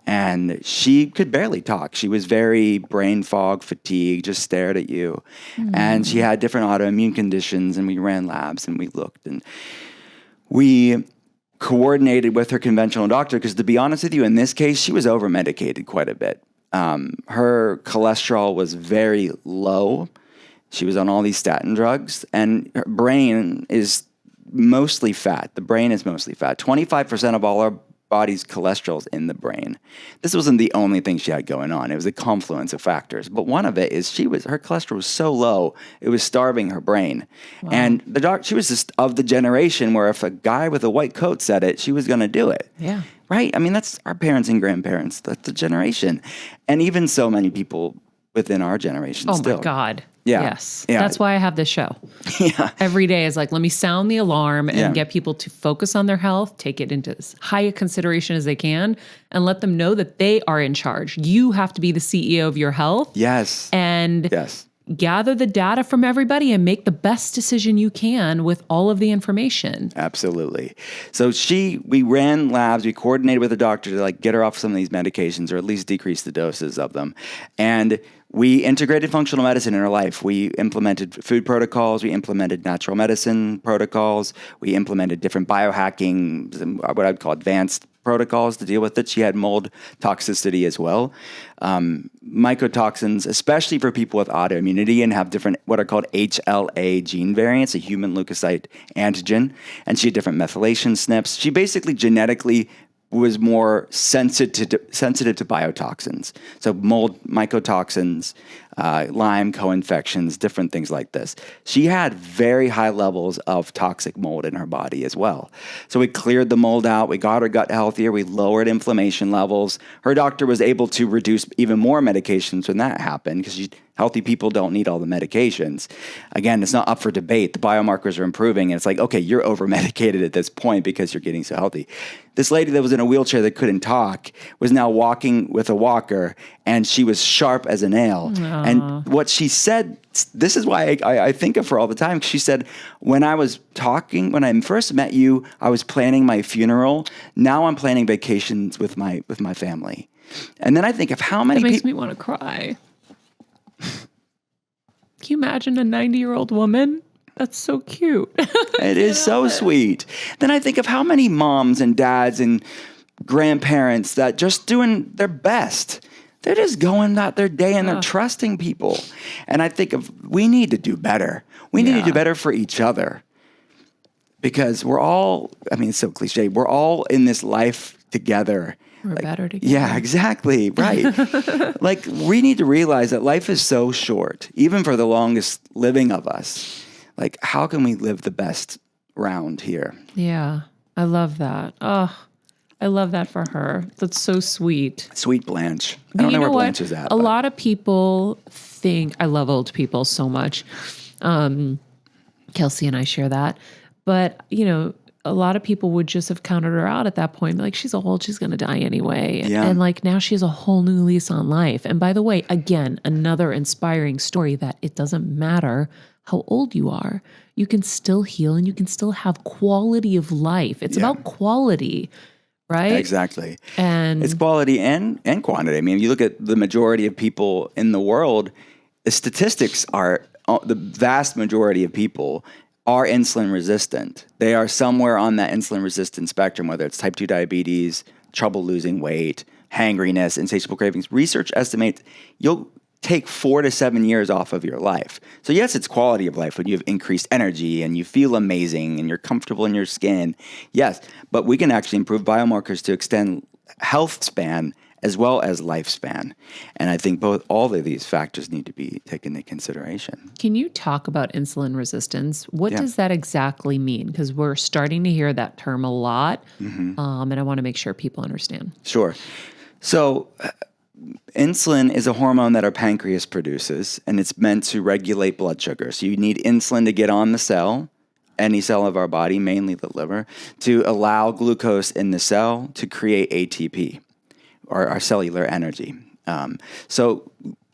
And she could barely talk. She was very brain fog, fatigued, just stared at you. Mm-hmm. And she had different autoimmune conditions, and we ran labs and we looked, and we coordinated with her conventional doctor because, to be honest with you, in this case, she was over-medicated quite a bit. Her cholesterol was very low. She was on all these statin drugs, and her brain is mostly fat. The brain is mostly fat. 25% of all our body's cholesterol is in the brain. This wasn't the only thing she had going on. It was a confluence of factors. But one of it is her cholesterol was so low, it was starving her brain. Wow. And she was just of the generation where if a guy with a white coat said it, she was going to do it. Yeah. Right? I mean, that's our parents and grandparents. That's the generation. And even so many people within our generation still. Oh my God. Yeah. Yes. Yeah. That's why I have this show. Yeah. Every day is like, let me sound the alarm and get people to focus on their health, take it into as high a consideration as they can, and let them know that they are in charge. You have to be the CEO of your health. Yes. And gather the data from everybody and make the best decision you can with all of the information. Absolutely. So we ran labs, we coordinated with the doctor to get her off some of these medications or at least decrease the doses of them. And we integrated functional medicine in her life. We implemented food protocols. We implemented natural medicine protocols. We implemented different biohacking, what I'd call advanced protocols to deal with it. She had mold toxicity as well. Mycotoxins, especially for people with autoimmunity and have different, what are called HLA gene variants, a human leukocyte antigen, and she had different methylation SNPs. She basically genetically was more sensitive to biotoxins. So mold, mycotoxins, Lyme co-infections, different things like this. She had very high levels of toxic mold in her body as well. So we cleared the mold out. We got her gut healthier. We lowered inflammation levels. Her doctor was able to reduce even more medications when that happened because healthy people don't need all the medications. Again, it's not up for debate. The biomarkers are improving, and it's like, okay, you're over-medicated at this point because you're getting so healthy. This lady that was in a wheelchair that couldn't talk was now walking with a walker, and she was sharp as a nail. Aww. And what she said, this is why I think of her all the time. She said, when I first met you, I was planning my funeral. Now I'm planning vacations with my family. And then I think of how many people... That makes me want to cry. Can you imagine a 90-year-old woman? That's so cute. It is so sweet. Then I think of how many moms and dads and grandparents that just doing their best. They're just going about their day and they're trusting people. And I think we need to do better. We need to do better for each other. Because we're all, it's so cliche, we're all in this life together. We're better together. Yeah, exactly. Right. We need to realize that life is so short, even for the longest living of us. How can we live the best round here? Yeah, I love that. Oh, I love that for her. That's so sweet. Sweet Blanche. I don't know where Blanche is at. A lot of people think, I love old people so much. Kelsey and I share that. But, a lot of people would just have counted her out at that point. She's old, she's going to die anyway. Yeah. And now she has a whole new lease on life. And by the way, again, another inspiring story that it doesn't matter how old you are. You can still heal and you can still have quality of life. It's about quality, right? Exactly. And it's quality and quantity. You look at the majority of people in the world, the statistics are the vast majority of people are insulin resistant. They are somewhere on that insulin resistant spectrum, whether it's type 2 diabetes, trouble losing weight, hangriness, insatiable cravings. Research estimates you'll take 4 to 7 years off of your life. So yes, it's quality of life when you have increased energy and you feel amazing and you're comfortable in your skin. Yes, but we can actually improve biomarkers to extend health span as well as lifespan. And I think all of these factors need to be taken into consideration. Can you talk about insulin resistance? What does that exactly mean? Because we're starting to hear that term a lot, and I want to make sure people understand. Sure. So insulin is a hormone that our pancreas produces, and it's meant to regulate blood sugar. So you need insulin to get on the cell, any cell of our body, mainly the liver, to allow glucose in the cell to create ATP, or our cellular energy. So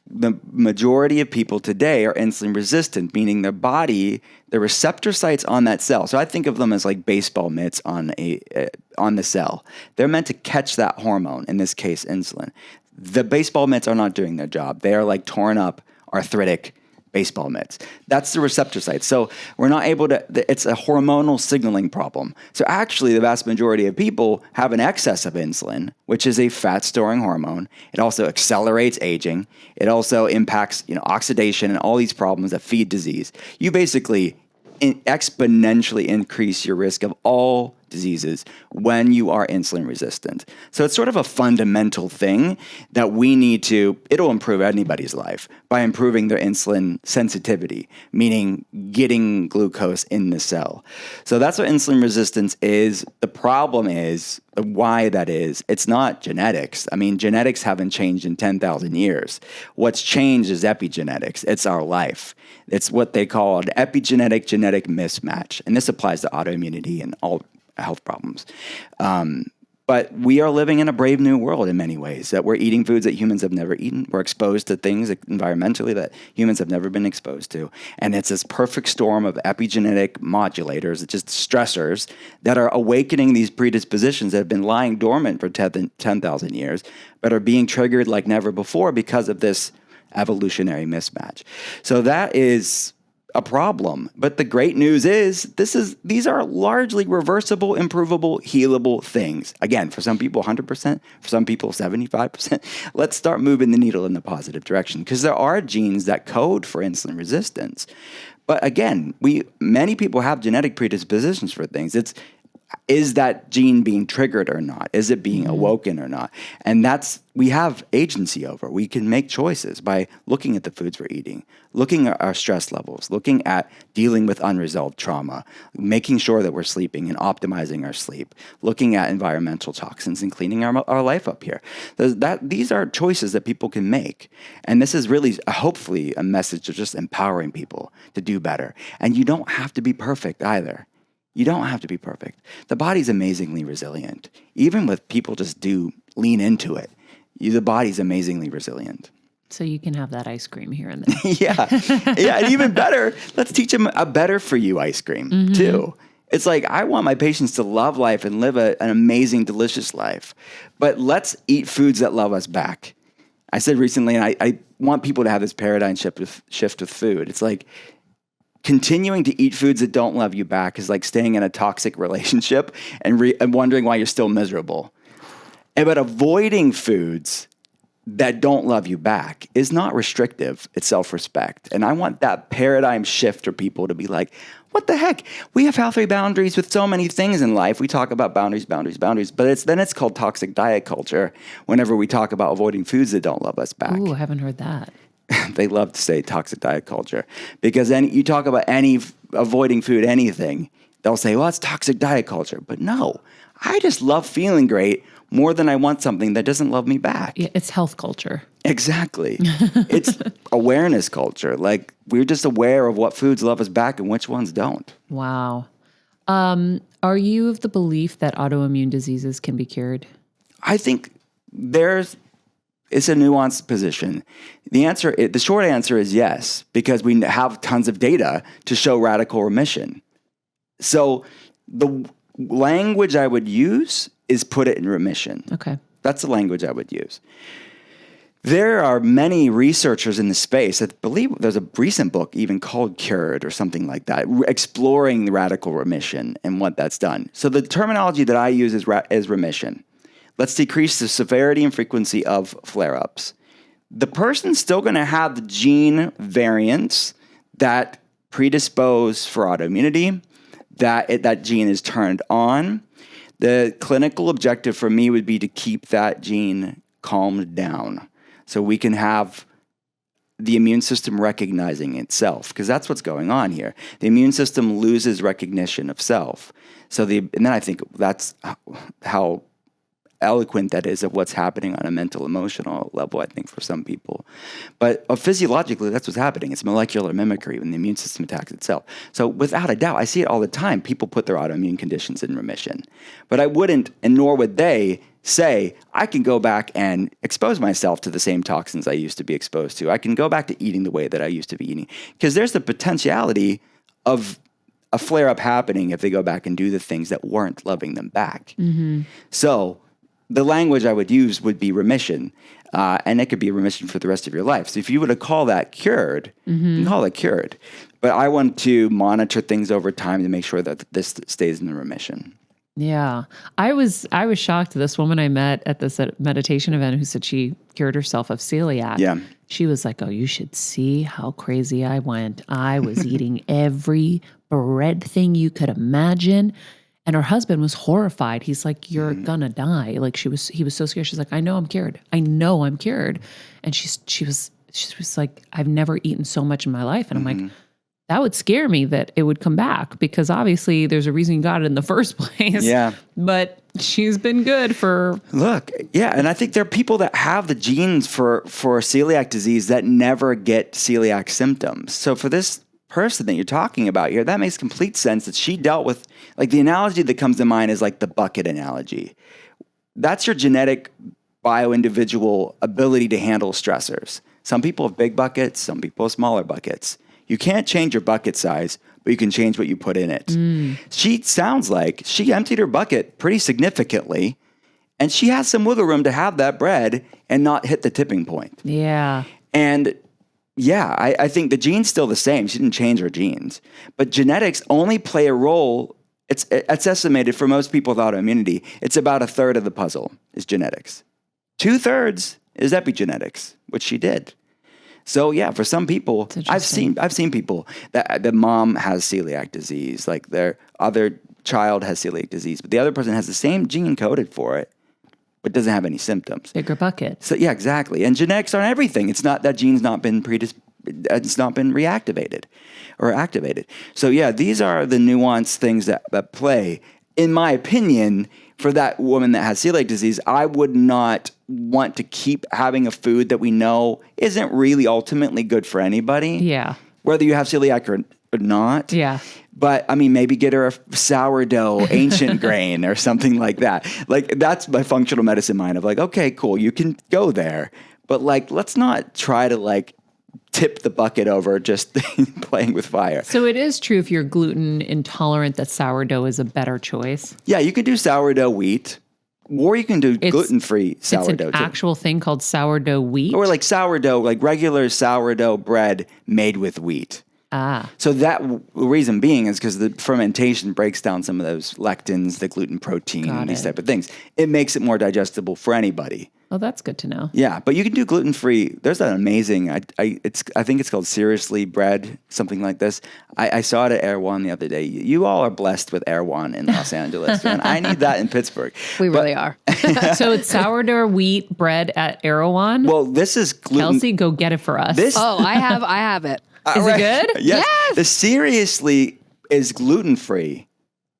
the majority of people today are insulin resistant, meaning their body, the receptor sites on that cell. So I think of them as baseball mitts on the cell. They're meant to catch that hormone, in this case, insulin. The baseball mitts are not doing their job. They are torn up, arthritic baseball mitts. That's the receptor site. So we're not able to, it's a hormonal signaling problem. So actually the vast majority of people have an excess of insulin, which is a fat storing hormone. It also accelerates aging. It also impacts, oxidation and all these problems that feed disease. You basically exponentially increase your risk of all diseases when you are insulin resistant. So it's sort of a fundamental thing that we need to, it'll improve anybody's life by improving their insulin sensitivity, meaning getting glucose in the cell. So that's what insulin resistance is. The problem is why that is. It's not genetics. Genetics haven't changed in 10,000 years. What's changed is epigenetics. It's our life. It's what they call an epigenetic genetic mismatch. And this applies to autoimmunity and all health problems. But we are living in a brave new world in many ways, that we're eating foods that humans have never eaten. We're exposed to things environmentally that humans have never been exposed to. And it's this perfect storm of epigenetic modulators, just stressors, that are awakening these predispositions that have been lying dormant for 10,000 years, but are being triggered like never before because of this evolutionary mismatch. So that is a problem. But the great news is these are largely reversible, improvable, healable things. Again, for some people 100%, for some people 75%. Let's start moving the needle in the positive direction, because there are genes that code for insulin resistance. But again, many people have genetic predispositions for things. Is that gene being triggered or not? Is it being awoken or not? And we have agency over. We can make choices by looking at the foods we're eating, looking at our stress levels, looking at dealing with unresolved trauma, making sure that we're sleeping and optimizing our sleep, looking at environmental toxins and cleaning our life up here. These are choices that people can make. And this is really, hopefully, a message of just empowering people to do better. And you don't have to be perfect either. You don't have to be perfect. The body's amazingly resilient. Even with people just lean into it, the body's amazingly resilient. So you can have that ice cream here and there. Yeah. And even better, let's teach them a better for you ice cream too. It's like, I want my patients to love life and live an amazing, delicious life. But let's eat foods that love us back. I said recently, and I want people to have this paradigm shift with food. It's like, continuing to eat foods that don't love you back is like staying in a toxic relationship and wondering why you're still miserable. But avoiding foods that don't love you back is not restrictive. It's self-respect. And I want that paradigm shift for people to be like, what the heck? We have healthy boundaries with so many things in life. We talk about boundaries. But it's called toxic diet culture whenever we talk about avoiding foods that don't love us back. Ooh, I haven't heard that. They love to say toxic diet culture, because then you talk about avoiding food, anything, they'll say, well, it's toxic diet culture. But no, I just love feeling great more than I want something that doesn't love me back. Yeah, it's health culture. Exactly. It's awareness culture. Like, we're just aware of what foods love us back and which ones don't. Wow. Are you of the belief that autoimmune diseases can be cured? I think it's a nuanced position. The short answer is yes, because we have tons of data to show radical remission. So the language I would use is put it in remission. Okay. That's the language I would use. There are many researchers in the space. I believe there's a recent book even called Cured or something like that, exploring the radical remission and what that's done. So the terminology that I use is remission. Let's decrease the severity and frequency of flare-ups. The person's still going to have the gene variants that predispose for autoimmunity, that gene is turned on. The clinical objective for me would be to keep that gene calmed down so we can have the immune system recognizing itself, because that's what's going on here. The immune system loses recognition of self. And then I think that's how eloquent that is of what's happening on a mental, emotional level, I think, for some people. But physiologically, that's what's happening. It's molecular mimicry when the immune system attacks itself. So without a doubt, I see it all the time. People put their autoimmune conditions in remission. But I wouldn't, and nor would they, say, I can go back and expose myself to the same toxins I used to be exposed to. I can go back to eating the way that I used to be eating. Because there's the potentiality of a flare-up happening if they go back and do the things that weren't loving them back. Mm-hmm. So the language I would use would be remission, and it could be a remission for the rest of your life. So if you were to call that cured, you can call it cured. But I want to monitor things over time to make sure that this stays in the remission. Yeah. I was shocked. This woman I met at this meditation event who said she cured herself of celiac. Yeah. She was like, oh, you should see how crazy I went. I was eating every bread thing you could imagine. And her husband was horrified. He's like, you're gonna die. Like he was so scared. She's like, I know I'm cured. And she was like, I've never eaten so much in my life. And I'm like, that would scare me that it would come back, because obviously there's a reason you got it in the first place. Yeah. But she's been good for... Look, yeah. And I think there are people that have the genes for celiac disease that never get celiac symptoms. So for this person that you're talking about here, that makes complete sense that she dealt with, like, the analogy that comes to mind is like the bucket analogy. that's your genetic bio-individual ability to handle stressors. Some people have big buckets, some people have smaller buckets. You can't change your bucket size, but you can change what you put in it. She sounds like she emptied her bucket pretty significantly, and she has some wiggle room to have that bread and not hit the tipping point. Yeah. And yeah, I think the gene's still the same. She didn't change her genes. But genetics only play a role. It's estimated for most people with autoimmunity, it's about a third of the puzzle is genetics. 2/3 is epigenetics, which she did. So yeah, for some people, I've seen people that the mom has celiac disease, like their other child has celiac disease, but the other person has the same gene coded for it, but doesn't have any symptoms. Bigger bucket. So yeah, exactly. And genetics aren't everything. It's not that gene's not been it's not been reactivated or activated. So yeah, these are the nuanced things that play. In my opinion, for that woman that has celiac disease, I would not want to keep having a food that we know isn't really ultimately good for anybody. Yeah. Whether you have celiac or not. Yeah. But I mean, maybe get her a sourdough ancient grain or something like that. Like that's my functional medicine mind of like, okay, cool, you can go there. But like, let's not try to like tip the bucket over just playing with fire. So it is true if you're gluten intolerant that sourdough is a better choice. Yeah, you can do sourdough wheat, or you can do gluten-free sourdough It's an too. actual thing called sourdough wheat. Or like sourdough, like regular sourdough bread made with wheat. Ah. So that reason being is because the fermentation breaks down some of those lectins, the gluten protein, and these type of things. It makes it more digestible for anybody. Oh, that's good to know. Yeah, but you can do gluten-free. There's an amazing, I think it's called Seriously Bread, something like this. I saw it at Erewhon the other day. You all are blessed with Erewhon in Los Angeles, and I need that in Pittsburgh. Really are. So it's sourdough wheat bread at Erewhon. Well, this is gluten. Kelsey, go get it for us. I have it. Is it good? Yes. The Seriously is gluten-free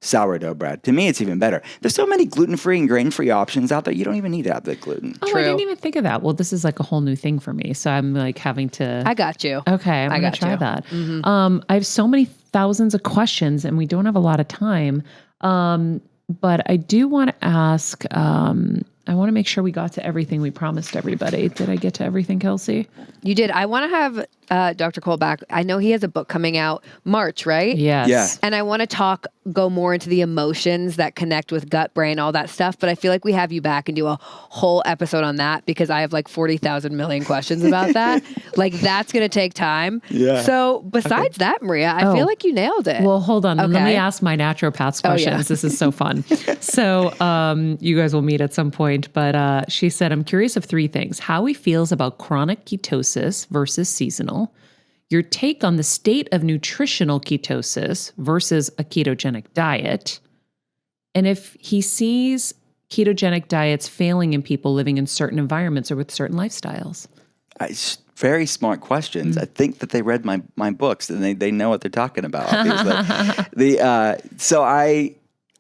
sourdough bread. To me, it's even better. There's so many gluten-free and grain-free options out there. You don't even need to have the gluten. Oh, I didn't even think of that. Well, this is like a whole new thing for me. So I'm like having to. I got you. Okay, I'm going to try that. I have so many thousands of questions and we don't have a lot of time. But I do want to ask, I want to make sure we got to everything we promised everybody. Did I get to everything, Kelsey? You did. I want to have Dr. Cole back. I know he has a book coming out March, right? Yes. Yeah. And I want to go more into the emotions that connect with gut, brain, all that stuff. But I feel like we have you back and do a whole episode on that because I have like 40,000 million questions about that. Like that's going to take time. Yeah. So besides that, Maria, I feel like you nailed it. Well, hold on. Okay. Let me ask my naturopath's questions. yeah. This is so fun. So you guys will meet at some point. But she said, I'm curious of three things. How he feels about chronic ketosis versus seasonal. Your take on the state of nutritional ketosis versus a ketogenic diet. And if he sees ketogenic diets failing in people living in certain environments or with certain lifestyles. Very smart questions. I think that they read my books and they know what they're talking about. Obviously.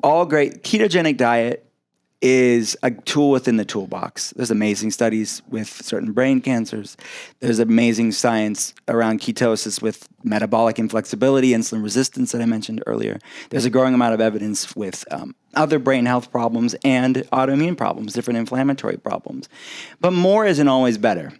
All great. Ketogenic diet is a tool within the toolbox. There's amazing studies with certain brain cancers. There's amazing science around ketosis with metabolic inflexibility, insulin resistance that I mentioned earlier. There's a growing amount of evidence with other brain health problems and autoimmune problems, different inflammatory problems. But more isn't always better.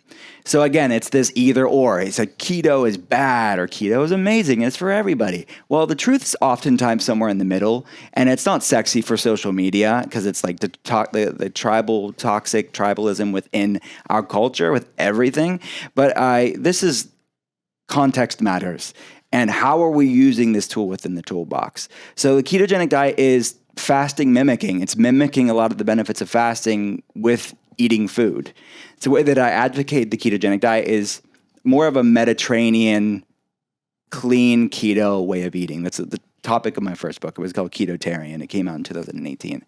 So again, it's this either or. It's like keto is bad or keto is amazing. It's for everybody. Well, the truth is oftentimes somewhere in the middle, and it's not sexy for social media because it's like the toxic tribalism within our culture with everything. But this is context matters. And how are we using this tool within the toolbox? So the ketogenic diet is fasting mimicking. It's mimicking a lot of the benefits of fasting with eating food. So the way that I advocate the ketogenic diet is more of a Mediterranean, clean keto way of eating. That's the topic of my first book. It was called Ketotarian. It came out in 2018.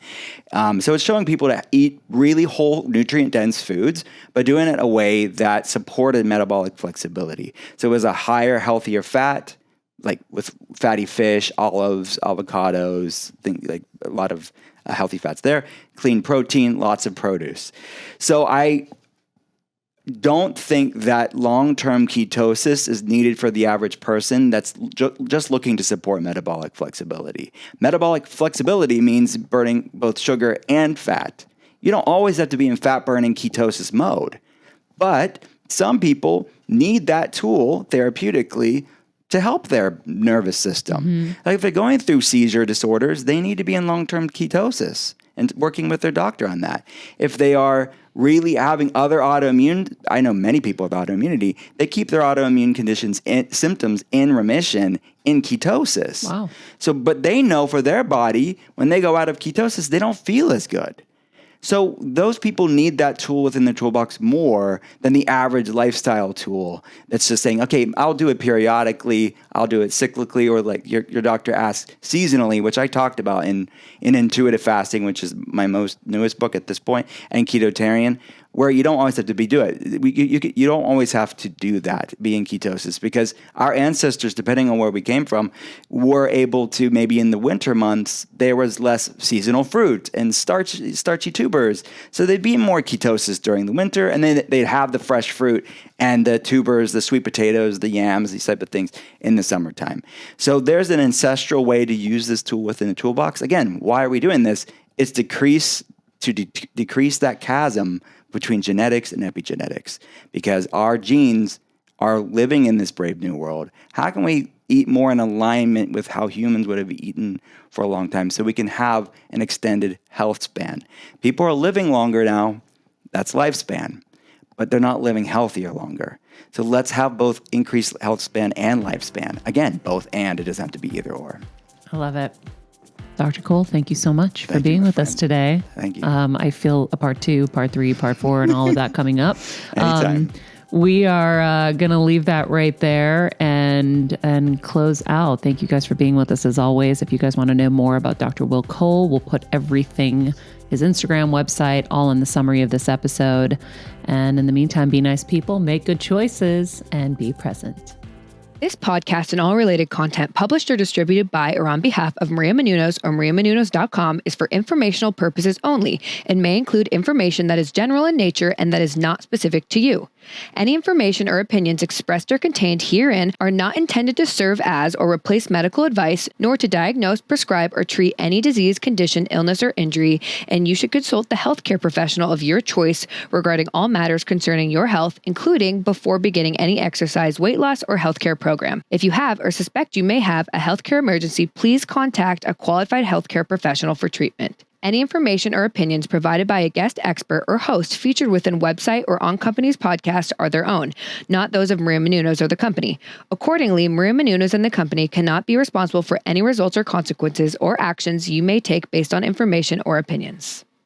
So it's showing people to eat really whole, nutrient-dense foods, but doing it in a way that supported metabolic flexibility. So it was a higher, healthier fat, like with fatty fish, olives, avocados, like a lot of healthy fats there, clean protein, lots of produce. So I don't think that long-term ketosis is needed for the average person that's just looking to support metabolic flexibility. Metabolic flexibility means burning both sugar and fat You don't always have to be in fat burning ketosis mode. But some people need that tool therapeutically to help their nervous system. Like if they're going through seizure disorders, they need to be in long-term ketosis and working with their doctor on that. If they are really having other autoimmune, I know many people with autoimmunity, they keep their autoimmune conditions and symptoms in remission in ketosis. Wow. So, but they know for their body, when they go out of ketosis, they don't feel as good. So those people need that tool within their toolbox more than the average lifestyle tool that's just saying, okay, I'll do it periodically, I'll do it cyclically, or like your doctor asks seasonally, which I talked about in Intuitive Fasting, which is my newest book at this point, and Ketotarian, where you don't always have to do it. You don't always have to do that, be in ketosis, because our ancestors, depending on where we came from, were able to, maybe in the winter months, there was less seasonal fruit and starchy tubers. So they'd be in more ketosis during the winter, and then they'd have the fresh fruit and the tubers, the sweet potatoes, the yams, these type of things in the summertime. So there's an ancestral way to use this tool within the toolbox. Again, why are we doing this? It's to decrease that chasm between genetics and epigenetics, because our genes are living in this brave new world. How can we eat more in alignment with how humans would have eaten for a long time so we can have an extended health span? People are living longer now. That's lifespan, but they're not living healthier longer. So let's have both increased health span and lifespan. Again, both and. It doesn't have to be either or. I love it. Dr. Cole, thank you so much for being with us today. Thank you. I feel a part 2, part 3, part 4, and all of that coming up. Anytime. We are going to leave that right there and close out. Thank you guys for being with us as always. If you guys want to know more about Dr. Will Cole, we'll put everything, his Instagram, website, all in the summary of this episode. And in the meantime, be nice people, make good choices, and be present. This podcast and all related content published or distributed by or on behalf of Maria Menounos or mariamenounos.com is for informational purposes only and may include information that is general in nature and that is not specific to you. Any information or opinions expressed or contained herein are not intended to serve as or replace medical advice, nor to diagnose, prescribe, or treat any disease, condition, illness, or injury, and you should consult the healthcare professional of your choice regarding all matters concerning your health, including before beginning any exercise, weight loss, or healthcare program. If you have or suspect you may have a healthcare emergency, please contact a qualified healthcare professional for treatment. Any information or opinions provided by a guest expert or host featured within website or on company's podcast are their own, not those of Maria Menounos or the company. Accordingly, Maria Menounos and the company cannot be responsible for any results or consequences or actions you may take based on information or opinions.